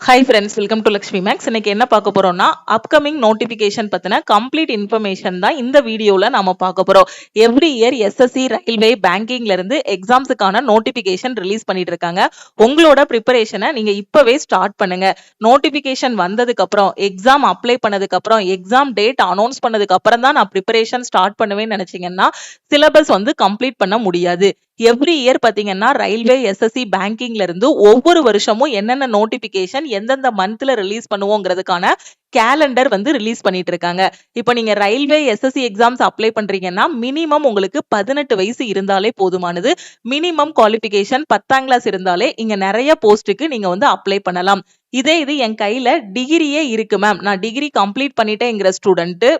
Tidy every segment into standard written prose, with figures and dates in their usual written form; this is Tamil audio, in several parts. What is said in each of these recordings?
Hi friends, welcome to Lakshmi maths. இன்னைக்கு என்ன பார்க்க போறோம்னா அப்கமிங் நோட்டிபிகேஷன் பத்தின கம்ப்ளீட் இன்ஃபர்மேஷன் தான் இந்த வீடியோல நாம பார்க்க போறோம். எவ்ரி இயர் எஸ்எஸ்சி, ரயில்வே, பேங்கிங்ல இருந்து எக்ஸாம்ஸுக்கான நோட்டிபிகேஷன் ரிலீஸ் பண்ணிட்டு இருக்காங்க. உங்களோட ப்ரிப்பரேஷனை நீங்க இப்பவே ஸ்டார்ட் பண்ணுங்க. நோட்டிபிகேஷன் வந்ததுக்கு அப்புறம், எக்ஸாம் அப்ளை பண்ணதுக்கு அப்புறம், எக்ஸாம் டேட் அனௌன்ஸ் பண்ணதுக்கு அப்புறம் தான் நான் ப்ரிப்பரேஷன் ஸ்டார்ட் பண்ணுவேன்னு நினைச்சீங்கன்னா சிலபஸ் கம்ப்ளீட் பண்ண முடியாது. எவ்ரி இயர் பாத்தீங்கன்னா ரயில்வே, எஸ்எஸ்சி, பேங்கிங்ல இருந்து ஒவ்வொரு வருஷமும் என்னென்ன நோட்டிபிகேஷன் எந்தெந்த மந்த்ல ரிலீஸ் பண்ணுவோங்கிறதுக்கான கேலண்டர் ரிலீஸ் பண்ணிட்டு இருக்காங்க. இப்போ நீங்க ரயில்வே, எஸ்எஸ்சி எக்ஸாம்ஸ் அப்ளை பண்றீங்கன்னா மினிமம் உங்களுக்கு 18 வயசு இருந்தாலே போதுமானது. மினிமம் குவாலிஃபிகேஷன் 10ஆம் கிளாஸ் இருந்தாலே இங்க நிறைய போஸ்ட்டுக்கு நீங்க அப்ளை பண்ணலாம். இதே இது என் கையில டிகிரியே இருக்கு மேம், நான் டிகிரி கம்ப்ளீட் பண்ணிட்டேங்கிற ஸ்டூடெண்ட்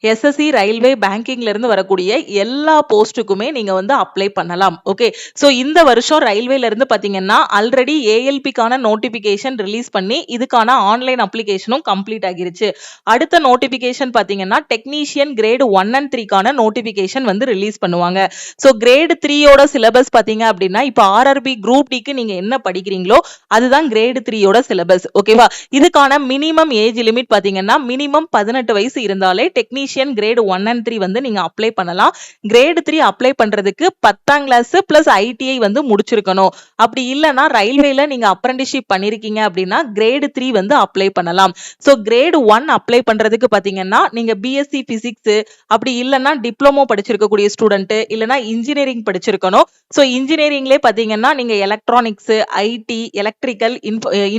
எஸ்எஸ்சி, ரயில்வே, பேங்கிங்ல இருந்து வரக்கூடிய எல்லா போஸ்ட்டுக்குமே நீங்க அப்ளை பண்ணலாம். ஓகே, சோ இந்த வருஷம் ரயில்வேல இருந்து பாத்தீங்கன்னா ஆல்ரெடி ஏஎல்பிக்கான நோட்டிபிகேஷன் ரிலீஸ் பண்ணி இதுக்கான ஆன்லைன் அப்ளிகேஷனும் கம்ப்ளீட் ஆகிருச்சு. அடுத்த நோட்டிபிகேஷன் பாத்தீங்கன்னா டெக்னீஷியன் கிரேட் 1 and 3க்கான நோட்டிபிகேஷன் ரிலீஸ் பண்ணுவாங்க. சோ கிரேட் 3யோட சிலபஸ் பாத்தீங்க அப்படின்னா இப்போ ஆர்ஆர்பி குரூப் டிக்கு நீங்க என்ன படிக்கிறீங்களோ அதுதான் கிரேட் 3யோட சிலபஸ். ஓகேவா, இதுக்கான மினிமம் ஏஜ் லிமிட் பாத்தீங்கன்னா மினிமம் 18 வயசு இருந்தாலே டெக்னீஷியன் கிரேட் 1 and 3 நீங்க அப்ளை பண்ணலாம். கிரேட் 3 அப்ளை பண்றதுக்கு 10ஆம் கிளாஸ் பிளஸ் ஐடிஐ முடிச்சிருக்கணும். அப்படி இல்லனா ரயில்வேல நீங்க அப்ரண்டிஸ்ஷிப் பண்ணிருக்கீங்க அப்படின்னா கிரேட் 3 அப்ளை பண்ணலாம். சோ கிரேட் 1 அப்ளை பண்றதுக்கு பாத்தீங்கன்னா நீங்க பிஎஸ்சி பிசிக்ஸ் அப்படி இல்லனா டிப்ளமோ படிச்சிருக்க கூடிய ஸ்டூடெண்ட் இல்லனா இன்ஜினியரிங் படிச்சிருக்கணும். சோ இன்ஜினியரிங்லயே பாத்தீங்கன்னா நீங்க எலக்ட்ரானிக்ஸ், ஐடி, எலக்ட்ரிக்கல்,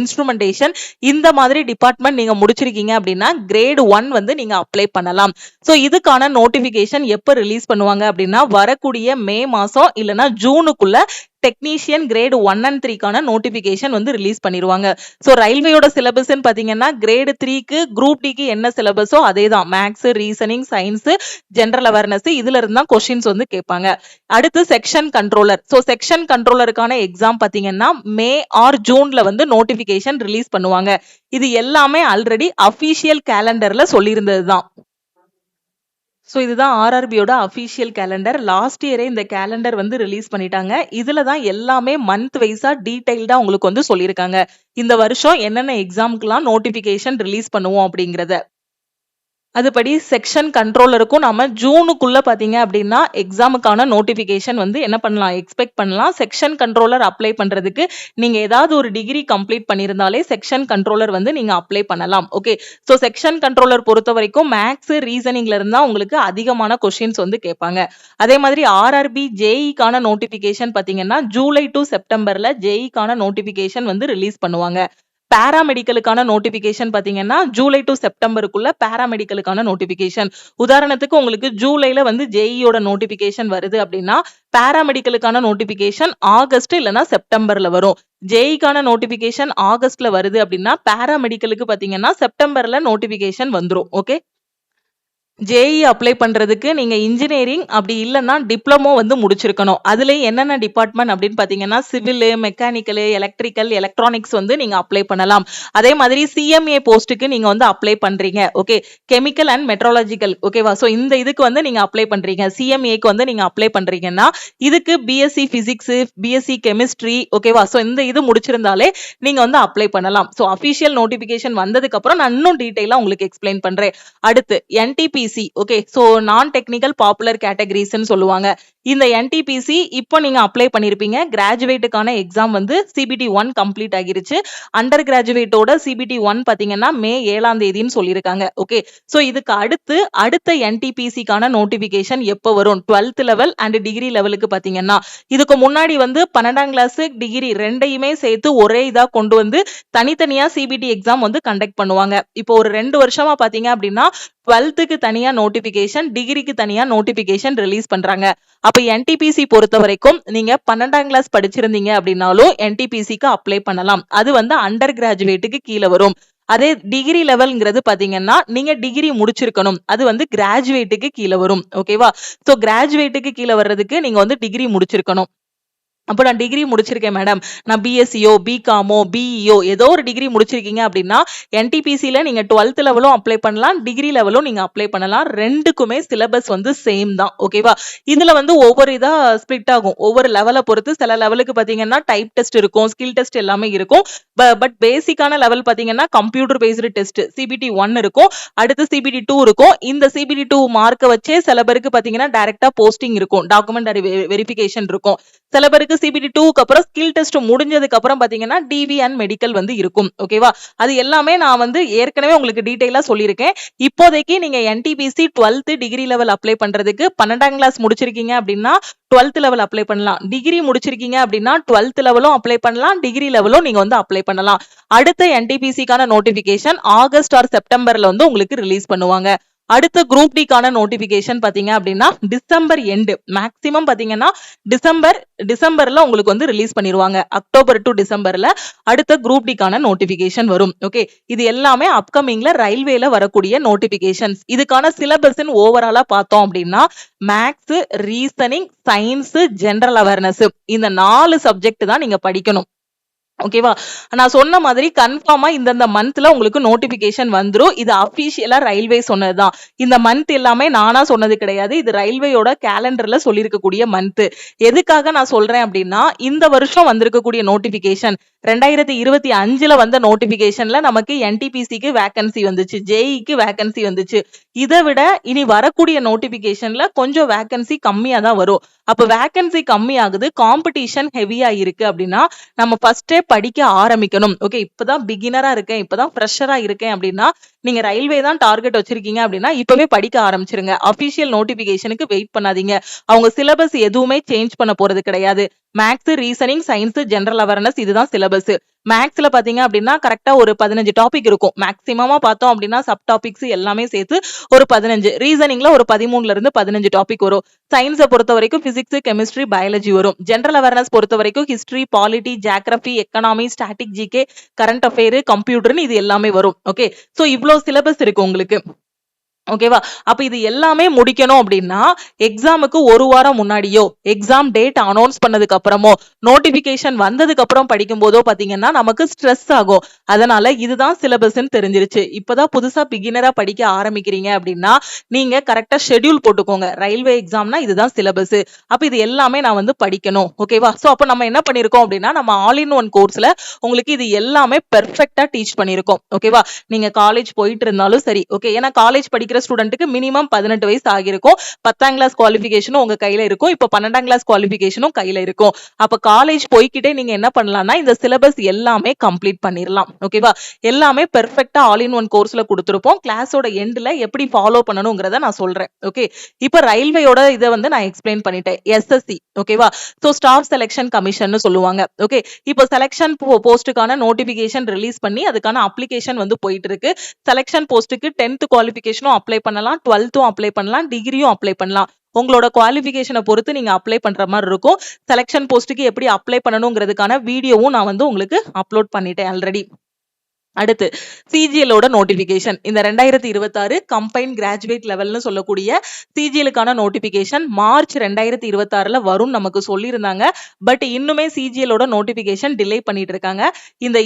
இன்ஸ்ட்ருமெண்டேஷன் இந்த மாதிரி டிபார்ட்மெண்ட் நீங்க முடிச்சிருக்கீங்க அப்படின்னா கிரேட் 1 நீங்க அப்ளை பண்ணலாம். சோ இதுக்கான நோட்டிபிகேஷன் எப்ப ரிலீஸ் பண்ணுவாங்க அப்படின்னா வரக்கூடிய மே மாசம் இல்லனா ஜூனுக்குள்ள டெக்னீஷியன் கிரேட் 1 and 3க்கான நோட்டிபிகேஷன் ரிலீஸ் பண்ணிடுவாங்க. சோ ரயில்வேயோட சிலபஸ் பாத்தீங்கன்னா கிரேட் 3க்கு குரூப் டிக்கு என்ன சிலபஸோ அதே தான். Maths, reasoning, science, general awareness இதுல இருந்து தான் கொஸ்டின்ஸ் கேட்பாங்க. அடுத்து செக்ஷன் கண்ட்ரோலர். சோ செக்ஷன் கண்ட்ரோலருக்கான எக்ஸாம் பாத்தீங்கன்னா மே ஆர் ஜூன்ல நோட்டிபிகேஷன் ரிலீஸ் பண்ணுவாங்க. இது எல்லாமே ஆல்ரெடி அபிஷியல் கேலண்டர்ல சொல்லியிருந்தது தான். ஸோ இதுதான் ஆர்ஆர்பியோட அஃபீஷியல் கேலண்டர். லாஸ்ட் இயரே இந்த கேலண்டர் ரிலீஸ் பண்ணிட்டாங்க. இதுல தான் எல்லாமே மந்த் வைஸா டீடைல்டா உங்களுக்கு சொல்லியிருக்காங்க. இந்த வருஷம் என்னென்ன எக்ஸாம்க்குலாம் நோட்டிபிகேஷன் ரிலீஸ் பண்ணுவோம் அப்படிங்கிறத. அதுபடி செக்ஷன் கண்ட்ரோலருக்கும் நாம ஜூனுக்குள்ள பாத்தீங்க அப்படின்னா எக்ஸாமுக்கான நோட்டிபிகேஷன் என்ன பண்ணலாம், எக்ஸ்பெக்ட் பண்ணலாம். செக்ஷன் கண்ட்ரோலர் அப்ளை பண்றதுக்கு நீங்க ஏதாவது ஒரு டிகிரி கம்ப்ளீட் பண்ணியிருந்தாலே செக்ஷன் கண்ட்ரோலர் நீங்க அப்ளை பண்ணலாம். ஓகே, சோ செக்ஷன் கண்ட்ரோலர் பொறுத்த வரைக்கும் மேக்ஸ், ரீசனிங்ல இருந்தா உங்களுக்கு அதிகமான கொஸ்டின்ஸ் கேட்பாங்க. அதே மாதிரி ஆர்ஆர்பி ஜேஇக்கான நோட்டிபிகேஷன் பாத்தீங்கன்னா ஜூலை டு செப்டம்பர்ல ஜேஇக்கான நோட்டிபிகேஷன் ரிலீஸ் பண்ணுவாங்க. பாராமெடிக்கலுக்கான நோட்டிபிகேஷன் பாத்தீங்கன்னா ஜூலை டு செப்டம்பருக்குள்ள பாராமெடிக்கலுக்கான நோட்டிபிகேஷன். உதாரணத்துக்கு உங்களுக்கு ஜூலைல ஜேஇயோட நோட்டிபிகேஷன் வருது அப்படின்னா பாராமெடிக்கலுக்கான நோட்டிபிகேஷன் ஆகஸ்ட் இல்லனா செப்டம்பர்ல வரும். ஜேஇக்கான நோட்டிபிகேஷன் ஆகஸ்ட்ல வருது அப்படின்னா பாராமெடிக்கலுக்கு பாத்தீங்கன்னா செப்டம்பர்ல நோட்டிபிகேஷன் வந்துரும். ஓகே, ஜேஇ அப்ளை பண்றதுக்கு நீங்க இன்ஜினியரிங் அப்படி இல்லைன்னா டிப்ளமோ முடிச்சிருக்கணும். அதுல என்னென்ன டிபார்ட்மெண்ட் அப்படின்னு பாத்தீங்கன்னா சிவில், மெக்கானிக்கல், எலக்ட்ரிக்கல், எலக்ட்ரானிக்ஸ் நீங்க அப்ளை பண்ணலாம். அதே மாதிரி சிஎம்ஏ போஸ்ட்டுக்கு நீங்க அப்ளை பண்றீங்க. Okay, chemical and meteorological. ஓகேவா, சோ இந்த இதுக்கு நீங்க அப்ளை பண்றீங்க. சிஎம்ஏக்கு நீங்க அப்ளை பண்றீங்கன்னா இதுக்கு பிஎஸ்சி பிசிக்ஸ், பிஎஸ்சி கெமிஸ்ட்ரி. ஓகேவா, சோ இந்த இது முடிச்சிருந்தாலே நீங்க அப்ளை பண்ணலாம். சோ அபிஷியல் நோட்டிபிகேஷன் வந்ததுக்கு அப்புறம் நான் இன்னும் டீடைலா உங்களுக்கு எக்ஸ்பிளைன் பண்றேன். அடுத்து என்டிபி ஓகே, சோ நான் டெக்னிக்கல் பாப்புலர் கேட்டகரிஸ்னு சொல்லுவாங்க. இந்த என்டிபிசி இப்போ நீங்க அப்ளை பண்ணிருப்பீங்க. கிராஜுவேட்டுக்கான எக்ஸாம் சிபிடி 1 கம்ப்ளீட் ஆகிருச்சு. அண்டர் கிராஜுவேட்டோட சிபிடி 1 பாத்தீங்கன்னா மே 7ஆம் தேதின்னு சொல்லியிருக்காங்க. ஓகே, சோ இதுக்கு அடுத்த என்டிபிசிக்கான நோட்டிபிகேஷன் எப்போ வரும், 12th லெவல் அண்ட் டிகிரி லெவலுக்கு பாத்தீங்கன்னா இதுக்கு முன்னாடி 12ஆம் கிளாஸ் டிகிரி ரெண்டையுமே சேர்த்து ஒரே இதா கொண்டு தனித்தனியா சிபிடி எக்ஸாம் கண்டக்ட் பண்ணுவாங்க. இப்போ ஒரு 2 வருஷமா பாத்தீங்க அப்படின்னா 12க்கு தனியா நோட்டிபிகேஷன், டிகிரிக்கு தனியா நோட்டிபிகேஷன் ரிலீஸ் பண்றாங்க. அப்ப என்டிபிசி பொறுத்த வரைக்கும் நீங்க 12ஆம் கிளாஸ் படிச்சிருந்தீங்க அப்படின்னாலும் என்டிபிசிக்கு அப்ளை பண்ணலாம். அது அண்டர் கிராஜுவேட்டுக்கு கீழே வரும். அதே டிகிரி லெவல்ங்கிறது பாத்தீங்கன்னா நீங்க டிகிரி முடிச்சிருக்கணும். அது கிராஜுவேட்டுக்கு கீழே வரும். ஓகேவா, சோ கிராஜுவேட்டுக்கு கீழே வர்றதுக்கு நீங்க டிகிரி முடிச்சிருக்கணும். அப்போ நான் டிகிரி முடிச்சிருக்கேன் மேடம், நான் பிஎஸ்சியோ பிகாமோ பிஇஓ ஏதோ ஒரு டிகிரி முடிச்சிருக்கீங்க அப்படின்னா என்டிபிசியில் நீங்கள் 12th லெவலும் அப்ளை பண்ணலாம், டிகிரி லெவலும் நீங்கள் அப்ளை பண்ணலாம். ரெண்டுக்குமே சிலபஸ் வந்து சேம் தான். ஓகேவா? இதில் வந்து ஒவ்வொரு இதாக ஸ்ப்ளிட் ஆகும், ஒவ்வொரு லெவலை பொறுத்து. சில லெவலுக்கு பார்த்தீங்கன்னா டைப் டெஸ்ட் இருக்கும், ஸ்கில் டெஸ்ட் எல்லாமே இருக்கும். பட் பேசிக்கான லெவல் பார்த்தீங்கன்னா கம்ப்யூட்டர் பேஸ்டு டெஸ்ட் சிபிடி 1 இருக்கும், அடுத்து சிபிடி 2 இருக்கும். இந்த சிபிடி 2 மார்க்கை வச்சே சில பேருக்கு பார்த்தீங்கன்னா டைரக்டா போஸ்டிங் இருக்கும், டாக்குமெண்ட் வெரிஃபிகேஷன் இருக்கும். சில பேருக்கு சிபிடி 2க்கு அப்புறம் ஸ்கில் டெஸ்ட் முடிஞ்சதுக்கு அப்புறம் பாத்தீங்கன்னா டிவி அண்ட் மெடிக்கல் வந்து இருக்கும். ஓகேவா? அது எல்லாமே நான் வந்து ஏற்கனவே உங்களுக்கு டீடைலா சொல்லியிருக்கேன். இப்போதைக்கு நீங்க NTPC 12th degree level apply பண்றதுக்கு 12ஆம் கிளாஸ் முடிச்சிருக்கீங்க அப்படின்னா 12th லெவல் அப்ளை பண்ணலாம். டிகிரி முடிச்சிருக்கீங்க அப்படின்னா 12th லெவலும் அப்ளை பண்ணலாம், டிகிரி லெவலும் நீங்க வந்து அப்ளை பண்ணலாம். அடுத்த என்டிபிசிக்கான நோட்டிபிகேஷன் ஆகஸ்ட் ஆர் செப்டம்பர்ல வந்து உங்களுக்கு ரிலீஸ் பண்ணுவாங்க. அடுத்த குரூப் டிக்கான நோட்டிபிகேஷன் பாத்தீங்க அப்படின்னா டிசம்பர் எண்டு, மேக்சிமம் பாத்தீங்கன்னா டிசம்பர்ல உங்களுக்கு வந்து ரிலீஸ் பண்ணிடுவாங்க. அக்டோபர் டு டிசம்பர்ல அடுத்த குரூப் டிக்கான நோட்டிபிகேஷன் வரும். ஓகே, இது எல்லாமே அப்கமிங்ல ரயில்வேல வரக்கூடிய நோட்டிபிகேஷன்ஸ். இதுக்கான சிலபஸ் ஓவராலா பார்த்தோம் அப்படின்னா maths, reasoning, science, general awareness இந்த 4 சப்ஜெக்ட் தான் நீங்க படிக்கணும். ஓகேவா? நான் சொன்ன மாதிரி கன்ஃபார்மா இந்த மந்த்ல உங்களுக்கு நோட்டிபிகேஷன் வந்துரும். இது அபிஷியலா ரயில்வே சொன்னதுதான். இந்த மந்த் எல்லாமே நானா சொன்னது கிடையாது, இது ரயில்வேயோட கேலண்டர்ல சொல்லியிருக்கக்கூடிய மந்த். எதுக்காக நான் சொல்றேன் அப்படின்னா இந்த வருஷம் வந்திருக்கக்கூடிய நோட்டிபிகேஷன் 2025ல வந்த நோட்டிபிகேஷன்ல நமக்கு என்டிபிசிக்கு வேகன்சி வந்துச்சு, ஜேஇக்கு வேகன்சி வந்துச்சு. இதை விட இனி வரக்கூடிய நோட்டிபிகேஷன்ல கொஞ்சம் வேகன்சி கம்மியா தான் வரும். அப்ப வேகன்சி கம்மி ஆகுது, காம்படிஷன் ஹெவியா இருக்கு அப்படின்னா நம்ம ஃபர்ஸ்டே படிக்க ஆரம்பிக்கணும். ஓகே, இப்பதான் பிகினரா இருக்கேன், இப்பதான் ஃப்ரெஷரா இருக்கேன் அப்படின்னா நீங்க ரயில்வே தான் டார்கெட் வச்சிருக்கீங்க அப்படின்னா இப்பவே படிக்க ஆரம்பிச்சிருங்க. அபிஷியல் நோட்டிபிகேஷனுக்கு வெயிட் பண்ணாதீங்க. அவங்க சிலபஸ் எதுவுமே சேஞ்ச் பண்ண போறது கிடையாது. Maths, reasoning, science, general awareness இதுதான் சிலபஸ். மேக்ஸ்ல பாத்தீங்க அப்படின்னா கரெக்டா ஒரு 15 டாபிக் இருக்கும். மேக்ஸிமமா பார்த்தோம் அப்படின்னா சப் டாபிக்ஸ் எல்லாமே சேர்த்து ஒரு 15. ரீசனிங்ல ஒரு 13ல இருந்து 15 டாபிக் வரும். சயின்ஸை பொறுத்த வரைக்கும் பிசிக்ஸ், கெமிஸ்ட்ரி, பயாலஜி வரும். ஜெனரல் அவேர்னஸ் பொறுத்த வரைக்கும் history, polity, geography, economy, static, GK, current affair, கம்ப்யூட்டர்னு இது எல்லாமே வரும். ஓகே, சோ இவ்வளவு சிலபஸ் இருக்கு உங்களுக்கு. ஓகேவா? அப்ப இது எல்லாமே முடிக்கணும் அப்படின்னா எக்ஸாமுக்கு ஒரு வாரம் முன்னாடியோ எக்ஸாம் டேட் அனௌன்ஸ் பண்ணதுக்கு அப்புறமோ நோட்டிபிகேஷன் வந்ததுக்கு அப்புறம் படிக்கும் போதோ பாத்தீங்கன்னா நமக்கு ஸ்ட்ரெஸ் ஆகும். அதனால இதுதான் சிலபஸ் தெரிஞ்சிருச்சு. இப்பதான் புதுசா பிகினரா படிக்க ஆரம்பிக்கிறீங்க அப்படின்னா நீங்க கரெக்டா ஷெட்யூல் போட்டுக்கோங்க. ரயில்வே எக்ஸாம்னா இதுதான் சிலபஸ், அப்ப இது எல்லாமே நான் வந்து படிக்கணும். ஓகேவா? சோ அப்ப நம்ம என்ன பண்ணிருக்கோம் அப்படின்னா நம்ம ஆல் இன் ஒன் கோர்ஸ்ல உங்களுக்கு இது எல்லாமே பெர்ஃபெக்ட்டா டீச் பண்ணிருக்கோம். ஓகேவா? நீங்க காலேஜ் போயிட்டு இருந்தாலும் சரி, ஓகே, ஏன்னா காலேஜ் படிக்கிற ஸ்டூடெண்ட்டுக்கு மினிமம் 18 வயசு ஆகிருக்கும். 10ஆம் கிளாஸ் குவாலிஃபிகேஷனும் உங்க கையில இருக்கும். இப்போ 12ஆம் கிளாஸ் குவாலிஃபிகேஷனும் கையில இருக்கும். அப்ப காலேஜ் போய்கிட்டே நீங்க என்ன பண்ணலாம்னா இந்த சிலபஸ் எல்லாமே கம்ப்ளீட் பண்ணிடலாம். ஓகேவா? எல்லாமே பெர்ஃபெக்ட்டா ஆல் இன் ஒன் கோர்ஸ்ல கொடுத்திருப்போம். கிளாஸோட எண்ட்ல எப்படி ஃபாலோ பண்ணணும்ங்கறத நான் சொல்றேன். ஓகே, இப்போ ரயில்வேயோட இதை வந்து நான் எக்ஸ்பிளைன் பண்ணிட்டேன். எஸ்எஸ்சி, ஓகேவா? சோ ஸ்டாஃப் செலக்ஷன் கமிஷன் சொல்லுவாங்க. ஓகே, இப்போ செலக்ஷன் போஸ்டுக்கான நோட்டிபிகேஷன் ரிலீஸ் பண்ணி அதுக்கான அப்ளிகேஷன் வந்து போயிட்டு இருக்கு. செலக்ஷன் போஸ்ட்டுக்கு 10th குவாலிஃபிகேஷனும் அப்ளை பண்ணலாம், 12th அப்ளை பண்ணலாம், டிகிரியும் அப்ளை பண்ணலாம். உங்களோட குவாலிஃபிகேஷனை பொறுத்து நீங்க அப்ளை பண்ற மாதிரி இருக்கும். செலக்ஷன் போஸ்ட்டுக்கு எப்படி அப்ளை பண்ணணுங்கிறதுக்கான வீடியோவும் நான் வந்து உங்களுக்கு அப்லோட் பண்ணிட்டேன் ஆல்ரெடி. அடுத்து சிஜிஎலோட நோட்டிபிகேஷன் இந்த 2026 கம்பைன் கிராஜுவேட் லெவல்னு சொல்லக்கூடிய சிஜிஎலுக்கான நோட்டிபிகேஷன் மார்ச் 2026ல வரும் நமக்கு சொல்லியிருந்தாங்க. பட் இன்னுமே சிஜிஎலோட நோட்டிபிகேஷன் டிலே பண்ணிட்டு இருக்காங்க. இந்த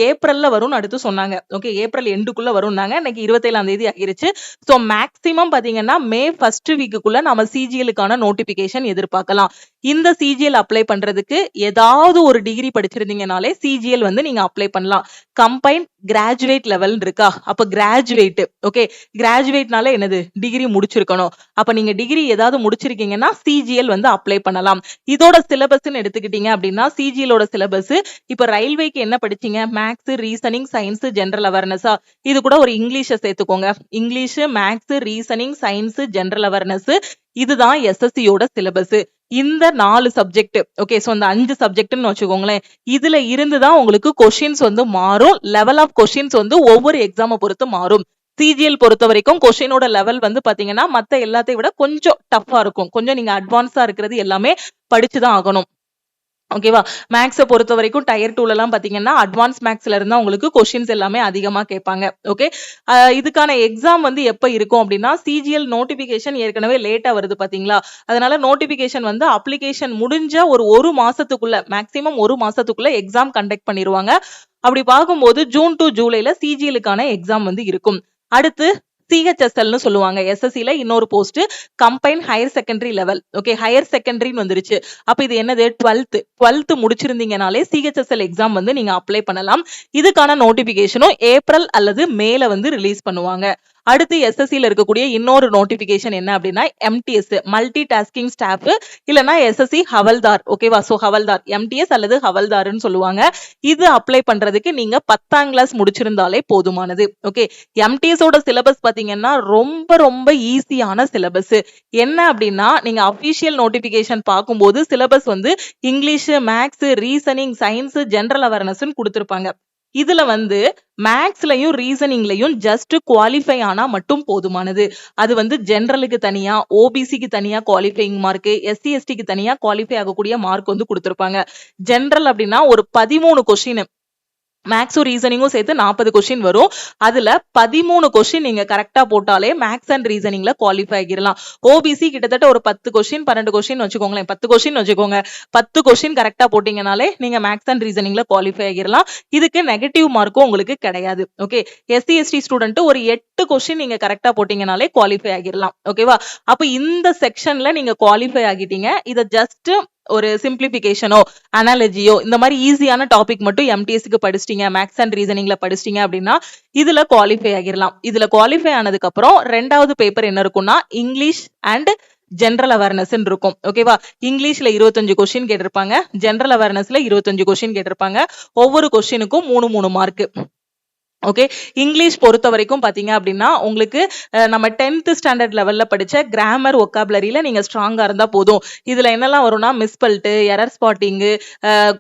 ஏப்ரல்ல வரும்னு அடுத்து சொன்னாங்க. ஓகே, ஏப்ரல் எண்டுக்குள்ள வரும்னாங்க. இன்னைக்கு 27ஆம் தேதி ஆகிருச்சு. ஸோ மேக்சிமம் பாத்தீங்கன்னா மே ஃபர்ஸ்ட் வீக்குக்குள்ள நம்ம சிஜிஎலுக்கான நோட்டிபிகேஷன் எதிர்பார்க்கலாம். இந்த சிஜிஎல் அப்ளை பண்றதுக்கு ஏதாவது ஒரு டிகிரி படிச்சிருந்தீங்கனாலே சிஜிஎல் வந்து நீங்க அப்ளை பண்ணலாம். கம்பைன் கிராஜுவேட் லெவல் இருக்கா? அப்ப கிராஜுவேட், ஓகே, கிராஜுவேட்னால என்னது? டிகிரி முடிச்சிருக்கணும். அப்ப நீங்க டிகிரி ஏதாவது முடிச்சிருக்கீங்கன்னா சிஜிஎல் வந்து அப்ளை பண்ணலாம். இதோட சிலபஸ் எடுத்துக்கிட்டீங்க அப்படின்னா சிஜிஎலோட சிலபஸ் இப்ப ரயில்வேக்கு என்ன படிச்சீங்க? மேக்ஸ், ரீசனிங், சயின்ஸ், ஜெனரல் அவேர்னஸா? இது கூட ஒரு இங்கிலீஷை சேர்த்துக்கோங்க. English, maths, reasoning, science, general awareness இதுதான் எஸ்எஸ்சியோட சிலபஸ். இந்த 4 சப்ஜெக்ட், ஓகே, சோ இந்த 5 சப்ஜெக்ட்னு வச்சுக்கோங்களேன். இதுல இருந்துதான் உங்களுக்கு கொஸ்டின்ஸ் வந்து மாறும். லெவல் ஆஃப் கொஸ்டின்ஸ் வந்து ஒவ்வொரு எக்ஸாமை பொறுத்து மாறும். சிஜிஎல் பொறுத்த வரைக்கும் கொஸ்டினோட லெவல் வந்து பாத்தீங்கன்னா மத்த எல்லாத்தையும் விட கொஞ்சம் டஃபா இருக்கும். கொஞ்சம் நீங்க அட்வான்ஸா இருக்கிறது எல்லாமே படிச்சுதான் ஆகணும். ஓகேவா? மேக்ஸ பொறுத்த வரைக்கும் டயர் 2லலாம் பார்த்தீங்கன்னா, அட்வான்ஸ் மேக்ஸ்ல இருந்தா உங்களுக்கு கொஸ்டின்ஸ் எல்லாமே அதிகமா கேட்பாங்க. ஓகே. இதுக்கான எக்ஸாம் வந்து எப்ப இருக்கும் அப்டின்னா, சிஜிஎல் நோட்டிஃபிகேஷன் ஏற்கனவே லேட்டா வருது பார்த்தீங்களா? அதனால நோட்டிஃபிகேஷன் வந்து அப்ளிகேஷன் முடிஞ்ச ஒரு 1 மாசத்துக்குள்ள மேக்ஸிமம் 1 மாசத்துக்குள்ள எக்ஸாம் கண்டக்ட் பண்ணிருவாங்க. அப்படி பார்க்கும்போது ஜூன் டூ ஜூலைல சிஜிஎலுக்கான எக்ஸாம் வந்து இருக்கும். அடுத்து சிஹெச்எஸ்எல்னு சொல்லுவாங்க. எஸ்எஸ்சில இன்னொரு post combine higher secondary level. Okay, higher செகண்டரின்னு வந்துருச்சு. அப்ப இது என்னது 12th முடிச்சிருந்தீங்கனாலே சிஹெச்எஸ்எல் எக்ஸாம் வந்து நீங்க அப்ளை பண்ணலாம். இதுக்கான நோட்டிபிகேஷனும் ஏப்ரல் அல்லது மேல வந்து ரிலீஸ் பண்ணுவாங்க. அடுத்து எஸ்எஸ்சில இருக்கக்கூடிய இன்னொரு நோட்டிபிகேஷன் என்ன அப்படின்னா எம்டிஎஸ் மல்டி டாஸ்கிங் ஸ்டாஃப் இல்லனா எஸ்எஸ்சி ஹவல்தார். ஓகேவா? சோ ஹவல்தார் எம்டிஎஸ் அல்லது ஹவல்தார்னு சொல்லுவாங்க. இது அப்ளை பண்றதுக்கு நீங்க 10ஆம் கிளாஸ் முடிச்சிருந்தாலே போதுமானது. ஓகே, எம்டிஎஸ் ஓட சிலபஸ் பாத்தீங்கன்னா ரொம்ப ரொம்ப ஈஸியான சிலபஸ். என்ன அப்படின்னா நீங்க அபிஷியல் நோட்டிபிகேஷன் பார்க்கும்போது சிலபஸ் வந்து English, maths, reasoning, science, general awareness கொடுத்திருப்பாங்க. இதுல வந்து மேக்ஸ்லயும் ரீசனிங்லயும் ஜஸ்ட் குவாலிஃபை ஆனா மட்டும் போதுமானது. அது வந்து ஜெனரலுக்கு தனியா, ஓபிசிக்கு தனியா குவாலிஃபைங் மார்க், எஸ்சி எஸ்டிக்கு தனியா குவாலிஃபை ஆகக்கூடிய மார்க் வந்து கொடுத்திருப்பாங்க. ஜெனரல் அப்படின்னா ஒரு 13 கொஸ்டின் மேக்ஸும் ரீசனிங்கும் சேர்த்து 40 கொஸ்டின் வரும். அதுல 13 கொஸ்டின் நீங்க கரெக்டா போட்டாலே மேக்ஸ் அண்ட் ரீசனிங்ல குவாலிஃபை ஆகிடலாம். ஓபிசி கிட்டத்தட்ட ஒரு 10 கொஸ்டின் 12 கொஸ்டின் வச்சுக்கோங்களேன். 10 கொஸ்டின் வச்சுக்கோங்க. 10 கொஸ்டின் கரெக்டா போட்டீங்கனாலே நீங்க மேக்ஸ் அண்ட் ரீசனிங்ல குவாலிஃபை ஆகிடலாம். இதுக்கு நெகட்டிவ் மார்க்கும் உங்களுக்கு கிடையாது. ஓகே, எஸ்சி எஸ்டி ஸ்டூடெண்ட் ஒரு 8 கொஸ்டின் நீங்க கரெக்டா போட்டீங்கனாலே குவாலிஃபை ஆகிடலாம். ஓகேவா? அப்ப இந்த செக்ஷன்ல நீங்க குவாலிஃபை ஆகிட்டீங்க. இத ஜஸ்ட் ஒரு சிம்பிளிபிகேஷனோ அனாலஜியோ இந்த மாதிரி ஈஸியான டாபிக் மட்டும் எம்டிஎஸ்க்கு படிச்சிட்டீங்க, மேக்ஸ் அண்ட் ரீசனிங்ல படிச்சிட்டீங்க அப்படின்னா இதுல குவாலிஃபை ஆகிடலாம். இதுல குவாலிஃபை ஆனதுக்கு அப்புறம் 2வது பேப்பர் என்ன இருக்கும்னா இங்கிலீஷ் அண்ட் ஜெனரல் அவேர்னஸ் இருக்கும். ஓகேவா? இங்கிலீஷ்ல 25 கொஸ்டின் கேட்டிருப்பாங்க, ஜெனரல் அவேர்னஸ்ல 25 கொஸ்டின் கேட்டிருப்பாங்க. ஒவ்வொரு கொஸ்டினுக்கும் 3 மார்க். ஓகே, இங்கிலீஷ் பொறுத்த வரைக்கும் பாத்தீங்க அப்படின்னா உங்களுக்கு நம்ம 10th ஸ்டாண்டர்ட் லெவல்ல படிச்ச கிராமர் ஒக்காபுலரியில நீங்க ஸ்ட்ராங்கா இருந்தா போதும். இதுல என்னெல்லாம் வரும்னா misspelt, error spotting,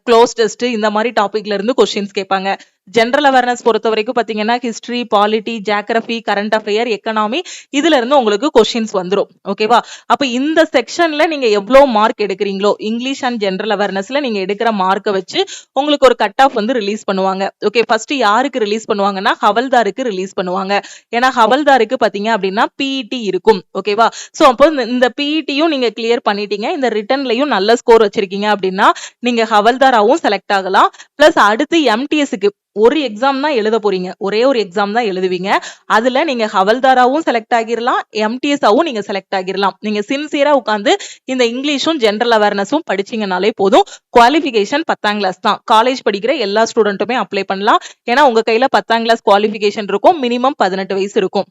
close test இந்த மாதிரி டாபிக்ல இருந்து கொஸ்டின்ஸ் கேட்பாங்க. ஜெனரல் அவேர்னஸ் பொறுத்த வரைக்கும் பாத்தீங்கன்னா history, polity, geography, current affair, economy இதுல இருந்து உங்களுக்கு கொஸ்டின்ஸ் வந்துரும். ஓகேவா? அப்ப இந்த செக்ஷன்ல நீங்க எவ்வளவு மார்க் எடுக்கிறீங்களோ இங்கிலீஷ் அண்ட் ஜெனரல் அவேர்னஸ்ல நீங்க எடுக்கிற மார்க்கை வச்சு உங்களுக்கு ஒரு கட் ஆஃப் வந்து ரிலீஸ் பண்ணுவாங்க. ஓகே, ஃபர்ஸ்ட் யாருக்கு ரிலீஸ் பண்ணுவாங்கன்னா ஹவல்தாருக்கு ரிலீஸ் பண்ணுவாங்க. ஏன்னா ஹவல்தாருக்கு பாத்தீங்க அப்படின்னா பிஇடி இருக்கும். ஓகேவா? சோ அப்போ இந்த பிஇடியும் நீங்க கிளியர் பண்ணிட்டீங்க, இந்த ரிட்டன்லயும் நல்ல ஸ்கோர் வச்சிருக்கீங்க அப்படின்னா நீங்க ஹவல்தாராவும் செலக்ட் ஆகலாம். பிளஸ் அடுத்து எம்டிஎஸ்க்கு ஒரு எக்ஸாம் தான் எழுத போறீங்க, ஒரே ஒரு எக்ஸாம் தான் எழுதுவீங்க. அதுல நீங்க ஹவல்தாராவும் செலக்ட் ஆகிரலாம், எம்டிஎஸ் ஆவும் நீங்க செலக்ட் ஆகிரலாம். நீங்க சின்சியரா உட்கார்ந்து இந்த இங்கிலீஷும் ஜெனரல் அவேர்னஸும் படிச்சீங்கனாலே போதும். குவாலிஃபிகேஷன் 10ஆம் கிளாஸ் தான். காலேஜ் படிக்கிற எல்லா ஸ்டூடெண்ட்டுமே அப்ளை பண்ணலாம். ஏன்னா உங்க கையில 10ஆம் கிளாஸ் குவாலிஃபிகேஷன் இருக்கும், மினிமம் 18 வயசு இருக்கும்.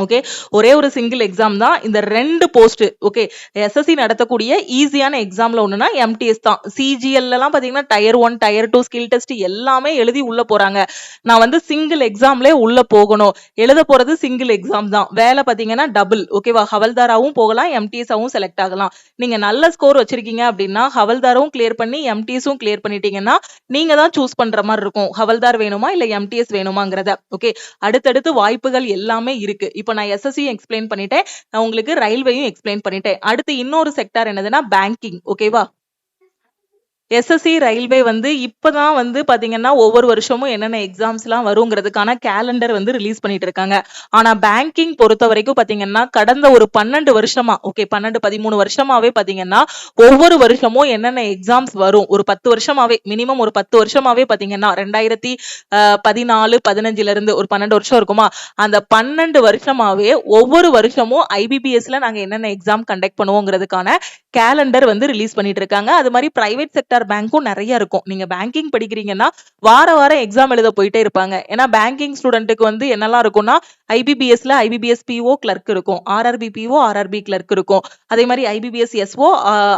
ஓகே, ஒரே ஒரு சிங்கிள் எக்ஸாம் தான் இந்த 2 போஸ்ட். ஓகே, எஸ்எஸ்சி நடத்தக்கூடிய ஈஸியான எக்ஸாம்ல ஒண்ணுனா எம்டிஎஸ் தான். சிஜிஎல் எல்லாம் பாத்தீங்கன்னா டயர் 1 டயர் 2 ஸ்கில் டெஸ்ட் எல்லாமே எழுதி உள்ள போறாங்க. நான் வந்து சிங்கிள் எக்ஸாம்லயே உள்ள போகணும், எழுத போறது சிங்கிள் எக்ஸாம் தான். வேலை பாத்தீங்கன்னா டபுள். ஓகேவா? ஹவல்தாராவும் போகலாம், எம்டிஎஸ் ஆவும் செலக்ட் ஆகலாம். நீங்க நல்ல ஸ்கோர் வச்சிருக்கீங்க அப்படின்னா ஹவல்தாரும் கிளியர் பண்ணி எம்டிஎஸும் கிளியர் பண்ணிட்டீங்கன்னா நீங்க தான் சூஸ் பண்ற மாதிரி இருக்கும், ஹவல்தார் வேணுமா இல்ல எம்டிஎஸ் வேணுமாங்கிறத. ஓகே, அடுத்தடுத்து வாய்ப்புகள் எல்லாமே இருக்கு. இப்போ நான் எஸ்எஸ்சி எக்ஸ்பிளைன் பண்ணிட்டேன், நான் உங்களுக்கு ரயில்வேயும் எக்ஸ்பிளைன் பண்ணிட்டேன். அடுத்து இன்னொரு செக்டார் என்னதுன்னா பேங்கிங். ஓகேவா? எஸ்எஸ்சி ரயில்வே வந்து இப்பதான் வந்து பாத்தீங்கன்னா ஒவ்வொரு வருஷமும் என்னென்ன எக்ஸாம்ஸ் எல்லாம் வருங்கிறதுக்கான கேலண்டர் வந்து ரிலீஸ் பண்ணிட்டு இருக்காங்க. ஆனா பேங்கிங் பொறுத்த வரைக்கும் பாத்தீங்கன்னா கடந்த ஒரு 12 வருஷமா, ஓகே 12-13 வருஷமாவே பாத்தீங்கன்னா ஒவ்வொரு வருஷமும் என்னென்ன எக்ஸாம்ஸ் வரும், ஒரு 10 வருஷமாவே மினிமம் ஒரு 10 வருஷமாவே பாத்தீங்கன்னா 2014-15 இருந்து ஒரு 12 வருஷம் இருக்குமா, அந்த 12 வருஷமாவே ஒவ்வொரு வருஷமும் ஐபிபிஎஸ்ல நாங்க என்னென்ன எக்ஸாம் கண்டக்ட் பண்ணுவோங்கிறதுக்கான கேலண்டர் வந்து ரிலீஸ் பண்ணிட்டு இருக்காங்க. அது மாதிரி பிரைவேட் செக்டர் பேங்க்கும் நிறைய இருக்கும். நீங்க பேங்கிங் படிக்கிறீங்கன்னா வாரம் எக்ஸாம் எழுத போயிட்டே இருப்பாங்க. ஏன்னா பேங்கிங் ஸ்டூடெண்ட்டுக்கு வந்து என்னெல்லாம் இருக்கும்னா ஐபிபிஎஸ்ல ஐபிபிஎஸ் பிஓ கிளர்க் இருக்கும், ஆர்ஆர்பி பிஓ ஆர்ஆர்பி கிளர்க் இருக்கும், அதே மாதிரி ஐபிபிஎஸ் எஸ்ஓ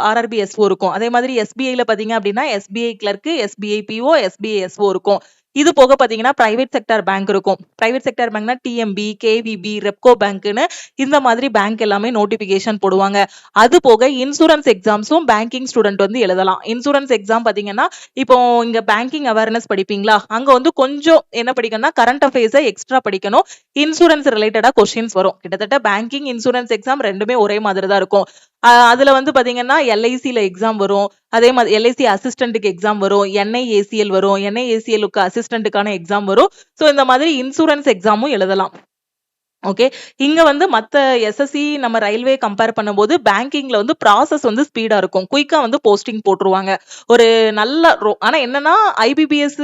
ஆர்ஆர்பி எஸ்ஓ இருக்கும். அதே மாதிரி எஸ்பிஐல பாத்தீங்க அப்படின்னா SBI clerk, SBI PO, SBI SO இருக்கும். இது போக பாத்தீங்கன்னா பிரைவேட் செக்டர் பேங்க் இருக்கும். பிரைவேட் செக்டர் பேங்க்னா டிஎம்பி, கேவிபி, ரெப்கோ பேங்க்னு இந்த மாதிரி பேங்க் எல்லாமே நோட்டிபிகேஷன் போடுவாங்க. அது போக இன்சூரன்ஸ் எக்ஸாம்ஸும் பேங்கிங் ஸ்டூடெண்ட் வந்து எழுதலாம். இன்சூரன்ஸ் எக்ஸாம் பாத்தீங்கன்னா இப்போ இங்க பேங்கிங் அவேர்னஸ் படிப்பீங்களா, அங்க வந்து கொஞ்சம் என்ன படிக்கணும்னா கரண்ட் அஃபேர்ஸை எக்ஸ்ட்ரா படிக்கணும். இன்சூரன்ஸ் ரிலேட்டடா கொஸ்டின்ஸ் வரும். கிட்டத்தட்ட பேங்கிங் இன்சூரன்ஸ் எக்ஸாம் ரெண்டுமே ஒரே மாதிரி தான் இருக்கும். அதுல வந்து பாத்தீங்கன்னா எல்ஐசில எக்ஸாம் வரும். அதே மாதிரி எல்ஐசி அசிஸ்டன்ட்டுக்கு எக்ஸாம் வரும். என்ஐஏசிஎல் வரும். என்ஐஏசிஎலுக்கு அசிஸ்டன்ட்டுக்கான எக்ஸாம் வரும். ஸோ இந்த மாதிரி இன்சூரன்ஸ் எக்ஸாமும் எழுதலாம். ஓகே. இங்க வந்து மத்த எஸ்எஸ்சி நம்ம ரயில்வே கம்பேர் பண்ணும்போது பேங்கிங்ல வந்து ப்ராசஸ் வந்து ஸ்பீடா இருக்கும். குயிக்கா வந்து போஸ்டிங் போட்டுருவாங்க. ஒரு நல்ல ஆனா என்னன்னா ஐபிபிஎஸ்,